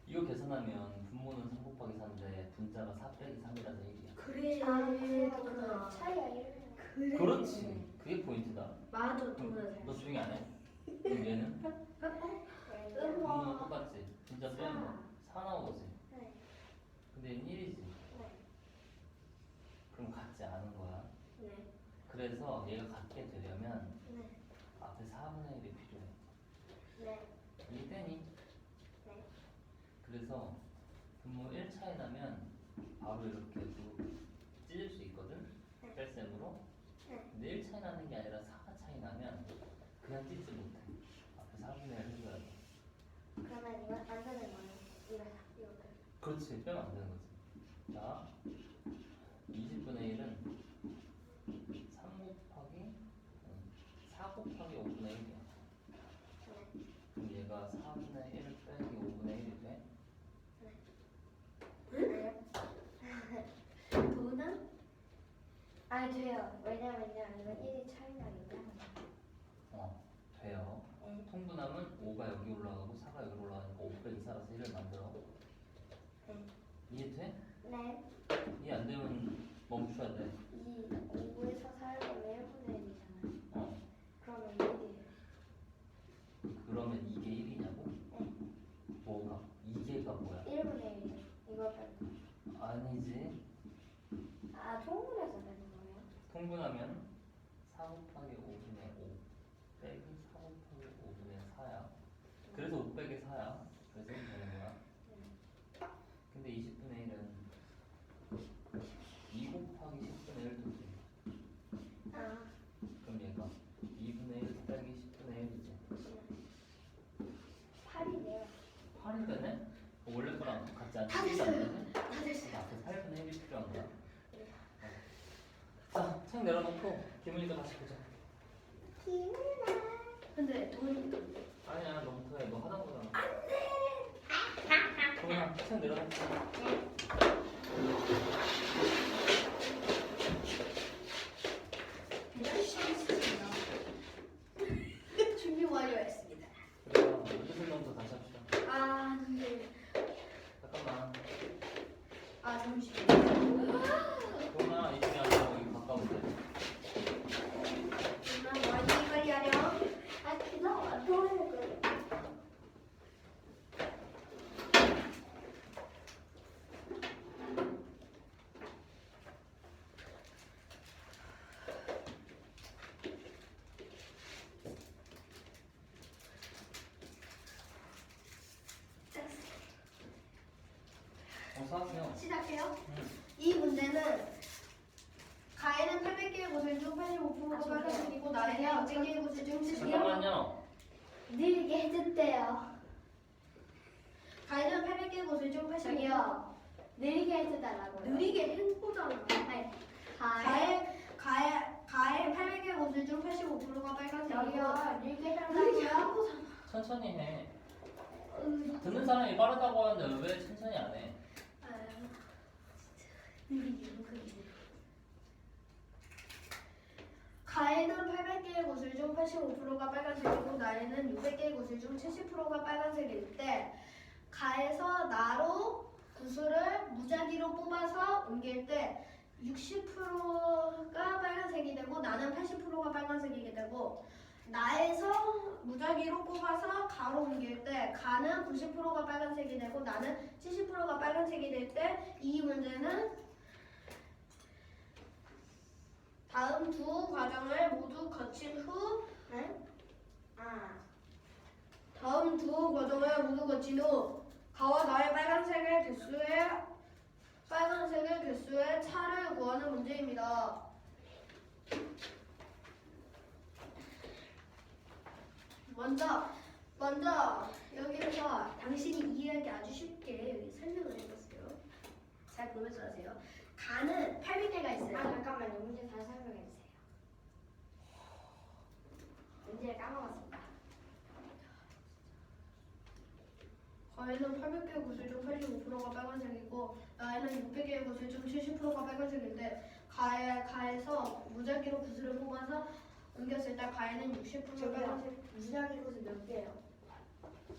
이거 계산하면 분모는 3 곱하기 4인데 분자가 4 빼기 3이라서 1이야. 그래. 그렇구나. 차이가 1. 그래. 그렇지. 그게 포인트다. 맞아, 너 동네. 조용히 안 해? 그럼 얘는? 분모는 똑같지. 분자 빼면 뭐? 4 나오지. 네. 근데 얘는 1이지. 네. 그럼 같지 않은 거야. 네. 그래서 얘가 같게 되려면 네. 앞에 4분의 1이 필요해. 네. 이해되니? 네. 그래서 분모 1 차이 나면 바로 이렇게 찢을 수 있거든? 네. 뺄셈으로. 네. 근데 1 차이 나는 게 아니라 4가 차이 나면 그냥 찢지 못해. 앞에 4분의 1 해줘야 돼. 그러면 이건 안 되는 거예요. 이거. 그렇지. 빼면 안 되는 거지. 자, 20분의 1은 3 곱하기 4 곱하기 5분의 1이야. 네. 그럼 얘가 4분의 1 빼기 5분의 1이 돼? 돈은? 아 돼요. 왜냐면요 이건 1이 차이 나기 때문에. 돼요. 네. 통분하면 5가 여기 올라가고 4가 여기 올라가니까 5 빼기 4라서 1을 만들어. 네. 이해돼? 네. 이해 안 되면 멈춰야 돼. 2 5에서 4를 빼면 1분의 1이잖아요. 어. 그러면 1이에요. 그러면 이게 1이냐고? 네. 뭐가? 이게가 뭐야? 1분의 1. 이거 빼고. 아니지. 아 통분해서 되는 거예요? 통분하면 4 곱하기 5분의 5 빼기 4 곱하기 5분의 4야. 그래서 5 빼기 4야. 그래서 이렇게 되는 거야. 근데 20분의 1은 2 곱하기 10분의 1도 돼. 아. 그럼 얘가 2분의 1 빼기 10분의 1이지. 8이네요. 8이 되네? 원래 거랑 같지 않지? 다 이게 안 됐어요. 되지? 다 됐어요. 앞에 8분의 1이 필요한 거야. 자, 책 내려놓고 기분이가 다시 보자. 근데 돈이 아니야, 너부터 해. 너 하던 거잖아. 안 돼! 그러면 책 내려놓자. 준비 완료했습니다. 그래서 문제 설명부터 다시 합시다. 아, 근데 잠깐만. 아 잠시만요. 그러나 이쪽에 앉아 여기 가까운데. 누나 많이 관리하렴. 아 기다려. 돌아야 돼. 어서 하세요. 시작해요. 응. 이 문제는 가해는 800개의 곳을 중 85%가 빨간색이고 나에는 200개의 곳을 중 70개가 잠깐만요. 느리게 해줬대요. 가해는 800개의 곳을 중 85%. 저기요. 느리게 해줘달라고요. 느리게 행보잖아. 아니. 가해 800개의 곳을 중 85%가 빨간색이고 저기요. 느리게 느리게 해달라고요. 행보잖아. 천천히 해. 듣는 사람이 빠르다고 하는데 왜 천천히 안 해? 아유, 진짜 느리게. 가에는 800개의 구슬 중 85%가 빨간색이고 나에는 600개의 구슬 중 70%가 빨간색일 때 가에서 나로 구슬을 무작위로 뽑아서 옮길 때 60%가 빨간색이 되고 나는 80%가 빨간색이게 되고 나에서 무작위로 뽑아서 가로 옮길 때 가는 90%가 빨간색이 되고 나는 70%가 빨간색이 될 때 이 문제는 다음 두 과정을 모두 거친 후 다음 두 과정을 모두 거친 후 가와 나의 빨간색의 개수의 차를 구하는 문제입니다. 먼저 여기서 당신이 이해하기 아주 쉽게 여기 설명을 해봤어요. 잘 보면서 하세요. 가는 800개가 있어요. 잠깐만요. 문제 다시 설명해 주세요. 문제를 까먹었습니다. 가에는 800개의 구슬 중 85%가 빨간색이고 나에는 600개의 구슬 중 70%가 빨간색인데 가에서 무작위로 구슬을 뽑아서 옮겼을 때 가에는 60%가 빨간색. 무작위 곳은 몇 개예요?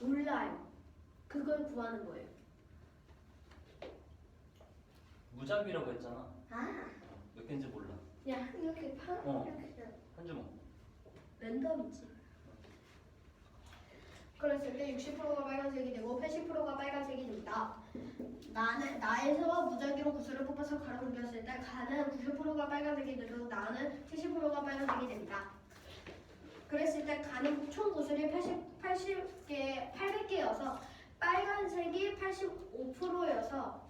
몰라요. 그걸 구하는 거예요. 무작위라고 했잖아. 아, 몇 개인지 몰라. 야 이렇게 어. 이렇게 한 주먹. 랜덤이지. 그랬을 때 60%가 빨간색이 되고 80%가 빨간색이 됩니다. 나에서 무작위로 구슬을 뽑아서 가로 옮겼을 때 가는 90%가 빨간색이 되고 나는 70%가 빨간색이 됩니다. 그랬을 때 가는 총 구슬이 800개여서 빨간색이 85%여서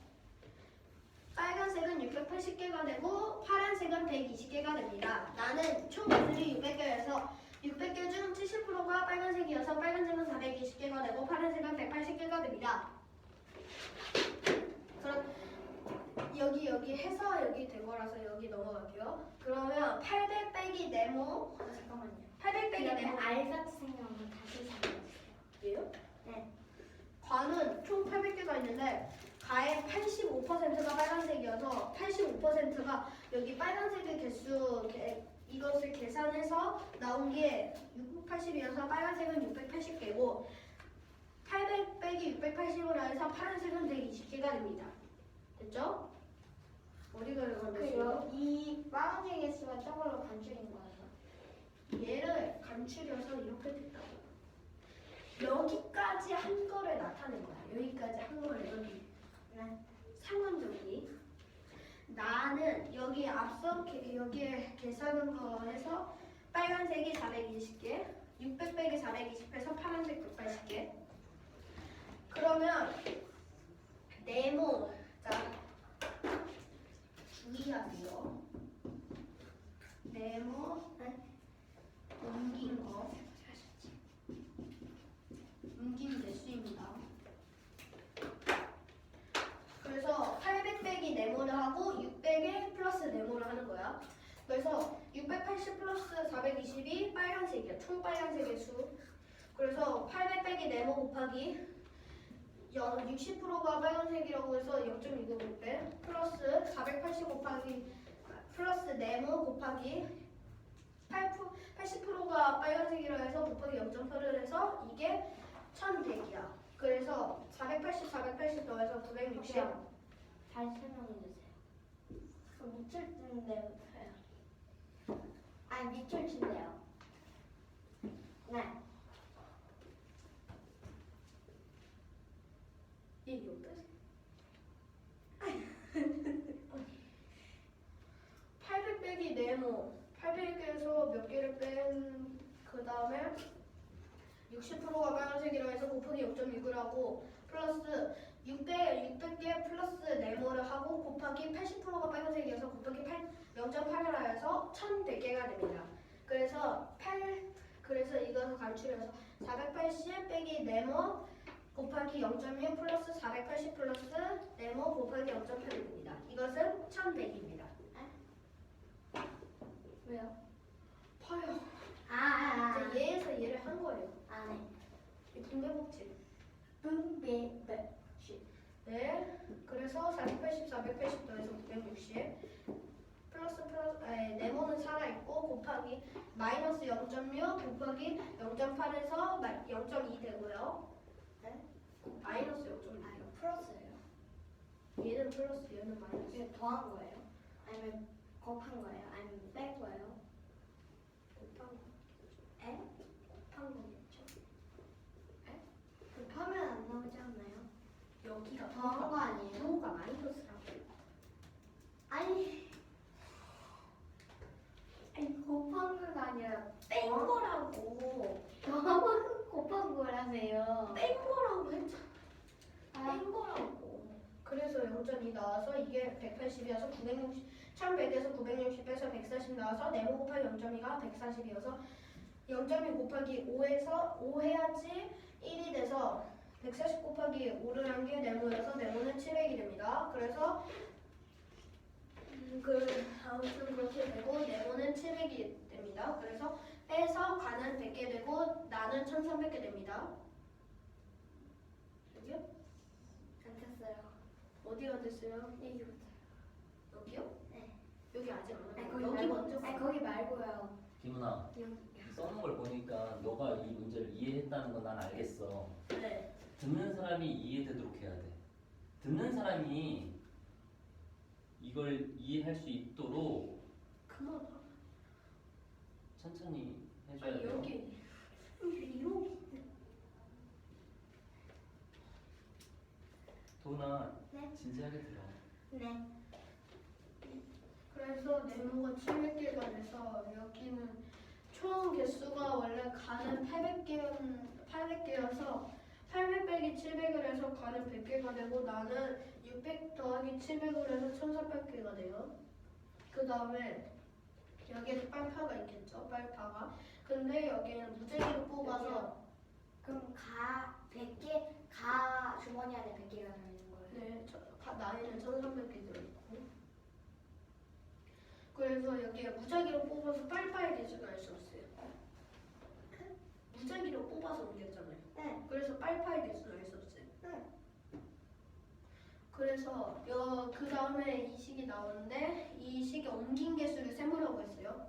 빨간색은 680개가 되고 파란색은 120개가 됩니다. 나는 총 구슬이 600개여서 600개 중 70%가 빨간색이어서 빨간색은 420개가 되고 파란색은 180개가 됩니다. 그럼 여기 해서 여기 된 거라서 여기 넘어갈게요. 그러면 800 빼기 네모 잠깐만요. 800 빼기 네모 알같이 생각하면 다시 설명해 주세요. 예요? 네. 과는 총 800개가 있는데 가의 85%가 빨간색이어서 85%가 여기 빨간색의 개수 이것을 계산해서 나온 게 680이어서 빨간색은 680개고 800 빼기 680으로 해서 파란색은 120개가 됩니다. 됐죠? 어디가 그리고 이 빨간색의 수가 저걸로 간줄인 거예요. 얘를 간추려서 이렇게 됐다고. 여기까지 한 거를 나타낸 거야. 여기까지 한 거를 여기. 네. 상원 정리. 나는 여기 앞서 여기에 계산한 거에서 빨간색이 420개, 600 빼기 420해서 파란색 180개. 그러면 네모 자 주의하세요. 네모 옮긴 개수입니다. 그래서 800 빼기 네모를 하고 600에 플러스 네모를 하는 거야. 그래서 680 플러스 420이 빨간색이야. 총 빨간색의 수. 그래서 800 빼기 네모 곱하기 60%가 빨간색이라고 해서 0.295배 플러스 480 곱하기 플러스 네모 곱하기 80%가 빨간색이라 해서 곱하기 0.8을 해서 이게 1100이야. 그래서 480 더해서 960. 다시 설명해 주세요. 밑줄 뜬데요. 아니 밑줄 친대요. 네. 얘 옆에 800 빼기 네모 800에서 몇 개를 뺀 그 다음에 60%가 빨간색이라 해서 곱하기 0.6을 하고 플러스 600개 플러스 네모를 하고 곱하기 80%가 빨간색이어서 곱하기 0.8을 해서 1100개가 됩니다. 그래서 이것을 간추려서 480 빼기 네모 곱하기 0.6 플러스 480 플러스 네모 곱하기 0.8이 됩니다. 이것은 1100입니다. 왜요? 봐요. 아. 얘에서 얘를 한 거예요. 아 네. 이 분배법칙. 분배법칙. 네. 그래서 480 더해서 960 네모는 살아있고 곱하기 마이너스 0.6 곱하기 0.8에서 0.2 되고요. 네? 마이너스 아 0.2. 이거 플러스예요? 얘는 플러스 얘는 마이너스. 이게 더한 거예요? 아니면 곱한 거예요? 아니면 뺀 거예요? 곱한 거. 에? 곱한 거겠죠. 곱하면 안 나오지 않나요? 여기가 더한 거 아니에요? 부호가 마이너스라고. 아니 곱한 거가 아니라 뺀 어? 거라고. 더하면 곱한 거라며요. 뺀 거라고 했잖아. 아, 뺀 거라고. 그래서 0.2 나와서 이게 180이어서 1100에서 960에서 140 나와서 네모 곱하기 0.2가 140이어서 0.2 곱하기 5에서 5 해야지 1이 돼서 140 곱하기 5를 한 게 네모여서 네모는 700이 됩니다. 그래서 아무튼 그렇게 되고 네모는 700이 됩니다. 그래서 빼서 가는 100개 되고 나는 1300개 됩니다. 여기요? 안 됐어요. 어디가 됐어요? 여기부터. 여기요? 네. 여기 아직 안 아니 왔어요. 거기 여기 말고. 먼저 아니 거기 말고요. 김은아, 여기. 써놓은 걸 보니까 너가 이 문제를 이해했다는 건 난 알겠어. 네. 듣는 사람이 이해되도록 해야 돼. 듣는 사람이 이걸 이해할 수 있도록 그만. 천천히 해줘야 아니 돼요. 여기 이렇게. 도훈아, 네. 진지하게 들어. 네. 그래서 네모가 700개가 돼서 여기는 총 개수가 원래 가는 800개여서 800 빼기 700을 해서 가는 100개가 되고 나는 600 더하기 700을 해서 1400개가 돼요. 그 다음에 여기에 빨파가 있겠죠, 빨파가. 근데 여기는 무제기로 뽑아서 그럼 가 100개 가 주머니 안에 100개가 들어있는 거예요. 네, 나이는 1300개 들어있고. 그래서 여기에 무작위로 뽑아서 빨파의 개수를 알 수 없어요. 무작위로 뽑아서 옮겼잖아요. 네. 그래서 빨파의 개수는 알 수 없어요. 네. 그래서 그 다음에 이 식이 나오는데 이 식이 옮긴 개수를 세모라고 했어요.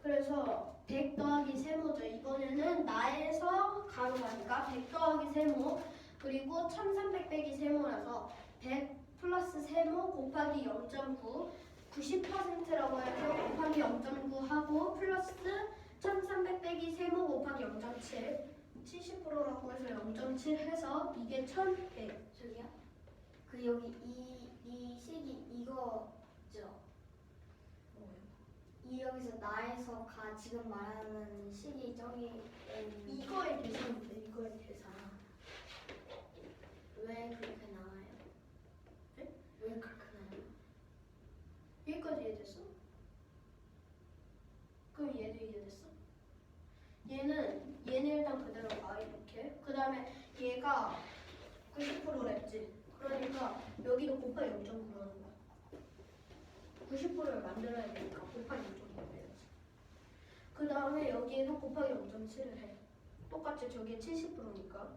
그래서 100 더하기 세모죠. 이번에는 나에서 가로가니까 100 더하기 세모 그리고 1300 빼기 세모라서 100 플러스 세모 곱하기 0.9 90%라고 해서 곱하기 0.9 하고 플러스 1300 빼기 세모 곱하기 0.7 70%라고 해서 0.7 해서 이게 1100. 저기요? 그 여기 이 식이 이거죠? 이 여기서 나에서 가 지금 말하는 식이 저기 이거의 계산인데 이거의 계산. 왜 그렇게 나와요? 네? 왜 그렇게 나와요? 여기까지 이해됐어? 그럼 얘도 이해됐어? 얘는 일단 그대로 가 이렇게. 그 다음에 얘가 90%랬지. 그러니까 여기도 곱하기 0.9로 하는 거야. 90%를 만들어야 되니까 곱하기 0.9를 해야지. 그 다음에 여기에서 곱하기 0.7을 해. 똑같이 저게 70%니까.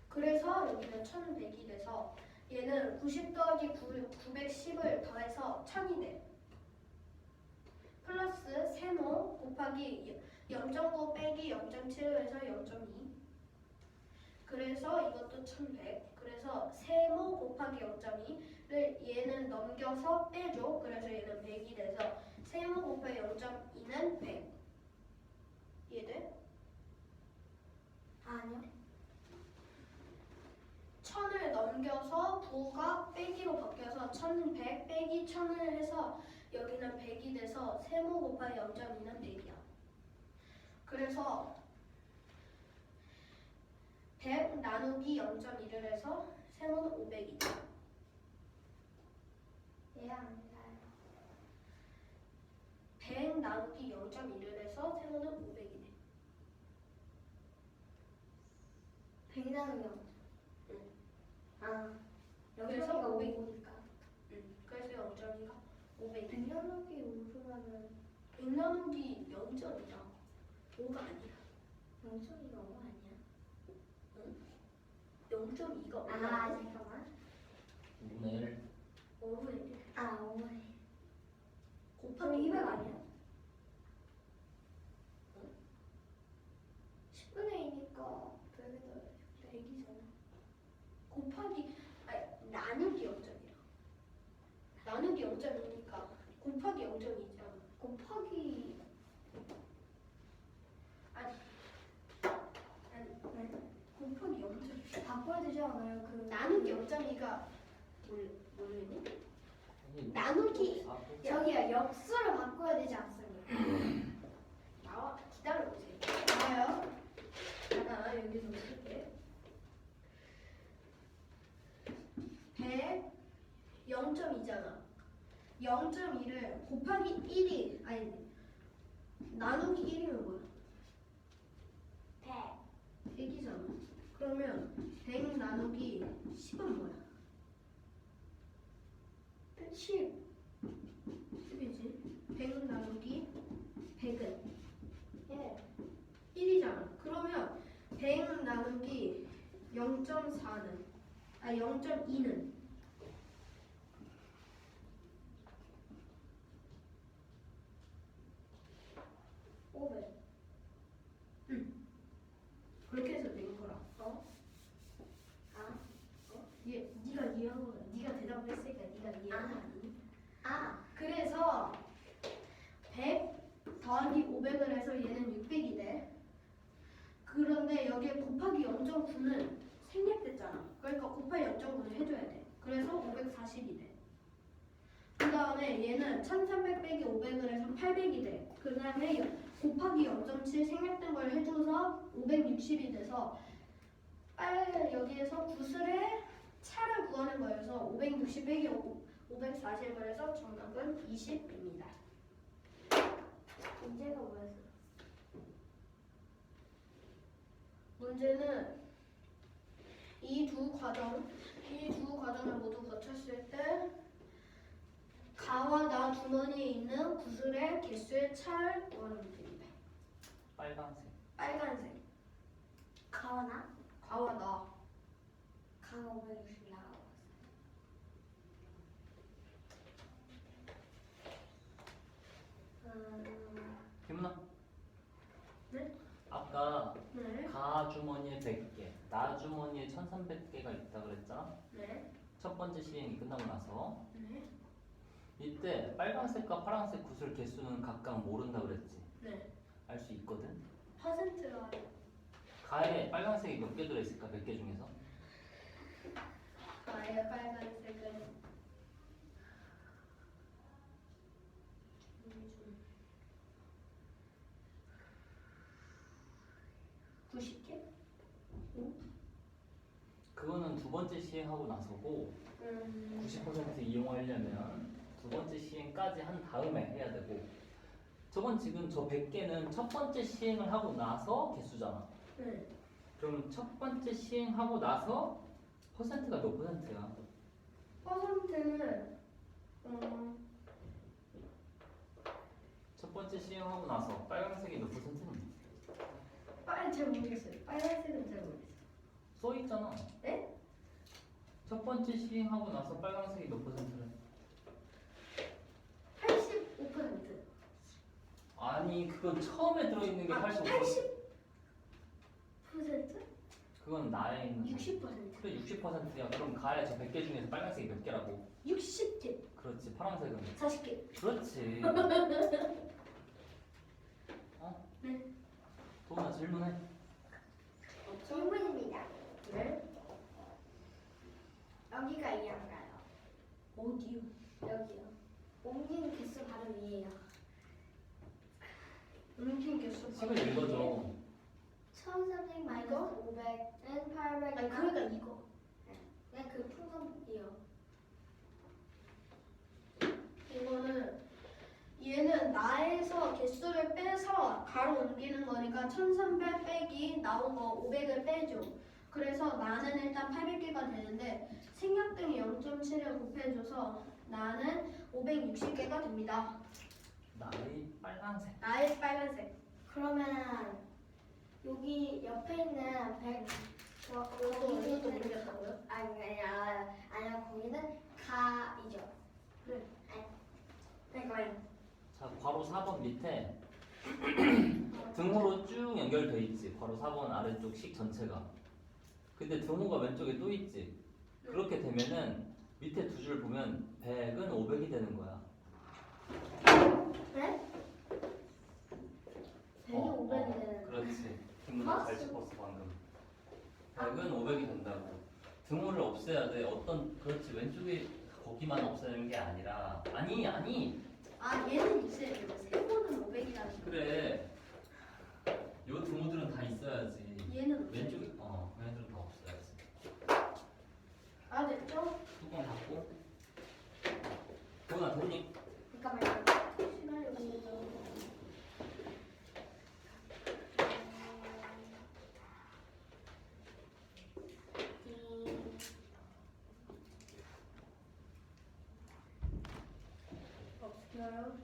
그래서 여기는 1100이 돼서 얘는 90 더하기 910을 더해서 1000이 돼. 플러스 세모 곱하기 0.9 빼기 0.7을 해서 0.2. 그래서 이것도 1100. 그래서 세모 곱하기 0.2를 얘는 넘겨서 빼줘. 그래서 얘는 100이 돼서 세모 곱하기 0.2는 100. 이해돼? 아니요. 1000을 넘겨서 9가 빼기로 바뀌어서 1100 빼기 1000을 해서 여기는 100이 돼서 세모 곱하기 0.2는 100이야. 그래서 100 나누기 0.2를 해서 세모는 500이다. 이해합니다 100 나누기 0.2를 해서 세모는 500이네. 100 나누기 응. 아 그래서 여기가 500. 5니까 그래서 0.2가 500. 100 나누기 5면은 100 나누기 0.2다. 5가 아니야. 0.2가 5 아니야? 0.2가 5가 아 아니야. 잠깐만. 5분의 1. 5분의 1. 아 5네. 곱하기 200 아니야? 10분의 2니까 100에다 100이잖아. 곱하기 아니 나누기 0점이야. 나누기 0점이니까 곱하기 0점이잖아. 곱하기 아니 곱하기 0점. 바꿔야 되지 않아요? 그 나누기 0.2가 모르니? 아니, 나누기 저기요, 역수를 바꿔야 되지 않습니까? 나와 기다려보세요. 나와요? 하나 여기서 쓸게. 100 0.2잖아. 0.2를 곱하기 1이 아니 나누기 1이면 뭐야? 100. 100이잖아. 그러면 100 나누기 10은 뭐야? 10. 10이지. 100 나누기 100은 예. 1이잖아. 그러면 100 나누기 0.4는 0.2는 500. 그렇게 해서 낸 거라. 아. 네가 이해한 거야. 네가 대답을 했으니까 네가 이해한 거 아니니? 아. 그래서 100 더하기 500을 해서 얘는 600이 돼. 그런데 여기에 곱하기 0.9는 생략됐잖아. 그러니까 곱하기 0.9를 해줘야 돼. 그래서 540이 돼. 그 다음에 얘는 1300 빼기 500을 해서 800이 돼. 그 다음에 곱하기 0.7 생략된 걸 해줘서 560이 돼서 여기에서 구슬의 차를 구하는 거여서 560 빼기 540을 해서 정답은 20입니다. 문제가 뭐였어? 문제는 이 두 과정을 모두 거쳤을 때 가와 나 주머니에 있는 구슬의 개수의 차를 구하는 문제입니다. 빨간색. 빨간색 가와나? 가와 나 가와 560 나가고 김은아. 네? 아까 네. 가 주머니에 100개, 나 주머니에 1300개가 있다 그랬잖아? 네. 첫 번째 시행이 끝나고 나서 네. 이때 빨간색과 파란색 구슬 개수는 각각 모른다 그랬지? 네. 알 수 있거든? 퍼센트로 하요. 가에 빨간색이 몇 개 들어있을까? 100개 중에서? 가의 빨간색은 90개? 그거는 두 번째 시행하고 나서고 90% 이용하려면 두 번째 시행까지 한 다음에 해야 되고 저건 지금 저 100개는 첫 번째 시행을 하고 나서 개수잖아. 네. 그럼 첫 번째 시행하고 나서 퍼센트가 몇 퍼센트야? 퍼센트는 첫 번째 시행하고 나서 빨간색이 몇 퍼센트는? 잘 모르겠어요. 빨간색은 잘 모르겠어요. 써 있잖아. 네? 첫 번째 시행하고 나서 빨간색이 몇 퍼센트래? 85%. 아니 그건 처음에 들어있는 게 85%. 80%? 그건 나에 있는 거. 60%. 그래 60%야. 그럼 가에 저 100개 중에서 빨간색이 몇 개라고? 60개. 그렇지. 파란색은? 40개. 그렇지. 어? 네. 도훈아 질문해. 질문입니다. 네? 여기가 이해한가요? 어디요? 여기요. 옮긴 개수 바로 위에요. 옮긴 개수. 식을 읽어줘. 1300 마이너스 500은 800. 아니 그러니까 이거. 그냥 그 풍선이요. 이거는 얘는 나에서 개수를 빼서 가로 옮기는 거니까 1300 빼기 나온 거 500을 빼줘. 그래서 나는 일단 800개가 되는데 생략등이 0.7을 곱해줘서 나는 560개가 됩니다. 나의 빨간색. 나의 빨간색. 그러면 여기 옆에 있는 100 이것도 옮겼다고요? 아니요 거기는 가이죠. 네. 네, 거의 자, 괄호 4번 밑에 등호로 쭉 연결돼 있지. 괄호 4번 아래쪽 식 전체가. 근데 등호가 왼쪽에 또 있지. 그렇게 되면은 밑에 두 줄 보면 100은 500이 되는 거야. 그래? 100이 500이 되는 거. 그렇지. 김문아 잘 짚었어 방금. 100은 500이 된다고. 등호를 없애야 돼. 어떤 그렇지 왼쪽에 거기만 없애는 게 아니라 아니 아 얘는 있어야 돼. 세모는 500이라는 거. 그래. 요 등호들은 다 있어야지. 얘는 왼쪽에 얘네들은 다 없어야지. 아 됐죠? 뚜껑 닫고. 도나 됐니? 잠깐만요. 시나리오 보자. 없어요?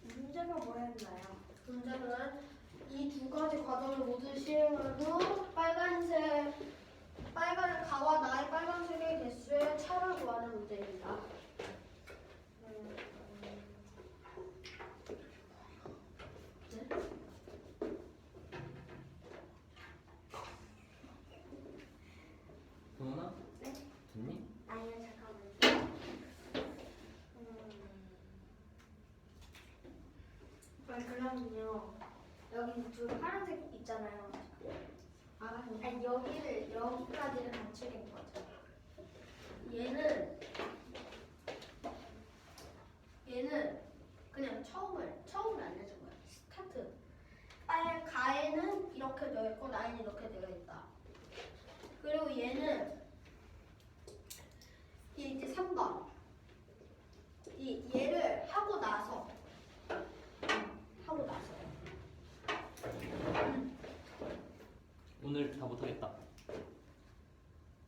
문제가 뭐였나요? 문제는 이 두 가지 과정을 모두 시행하고 빨간 가와 나의 빨간색의 개수의 차를 구하는 문제입니다. 네? 도나? 네? 됐니? 아니요, 잠깐만요. 그러면요. 여기 두 파란색 있잖아요. 알아요. 아니 여기까지를 맞추는 거죠.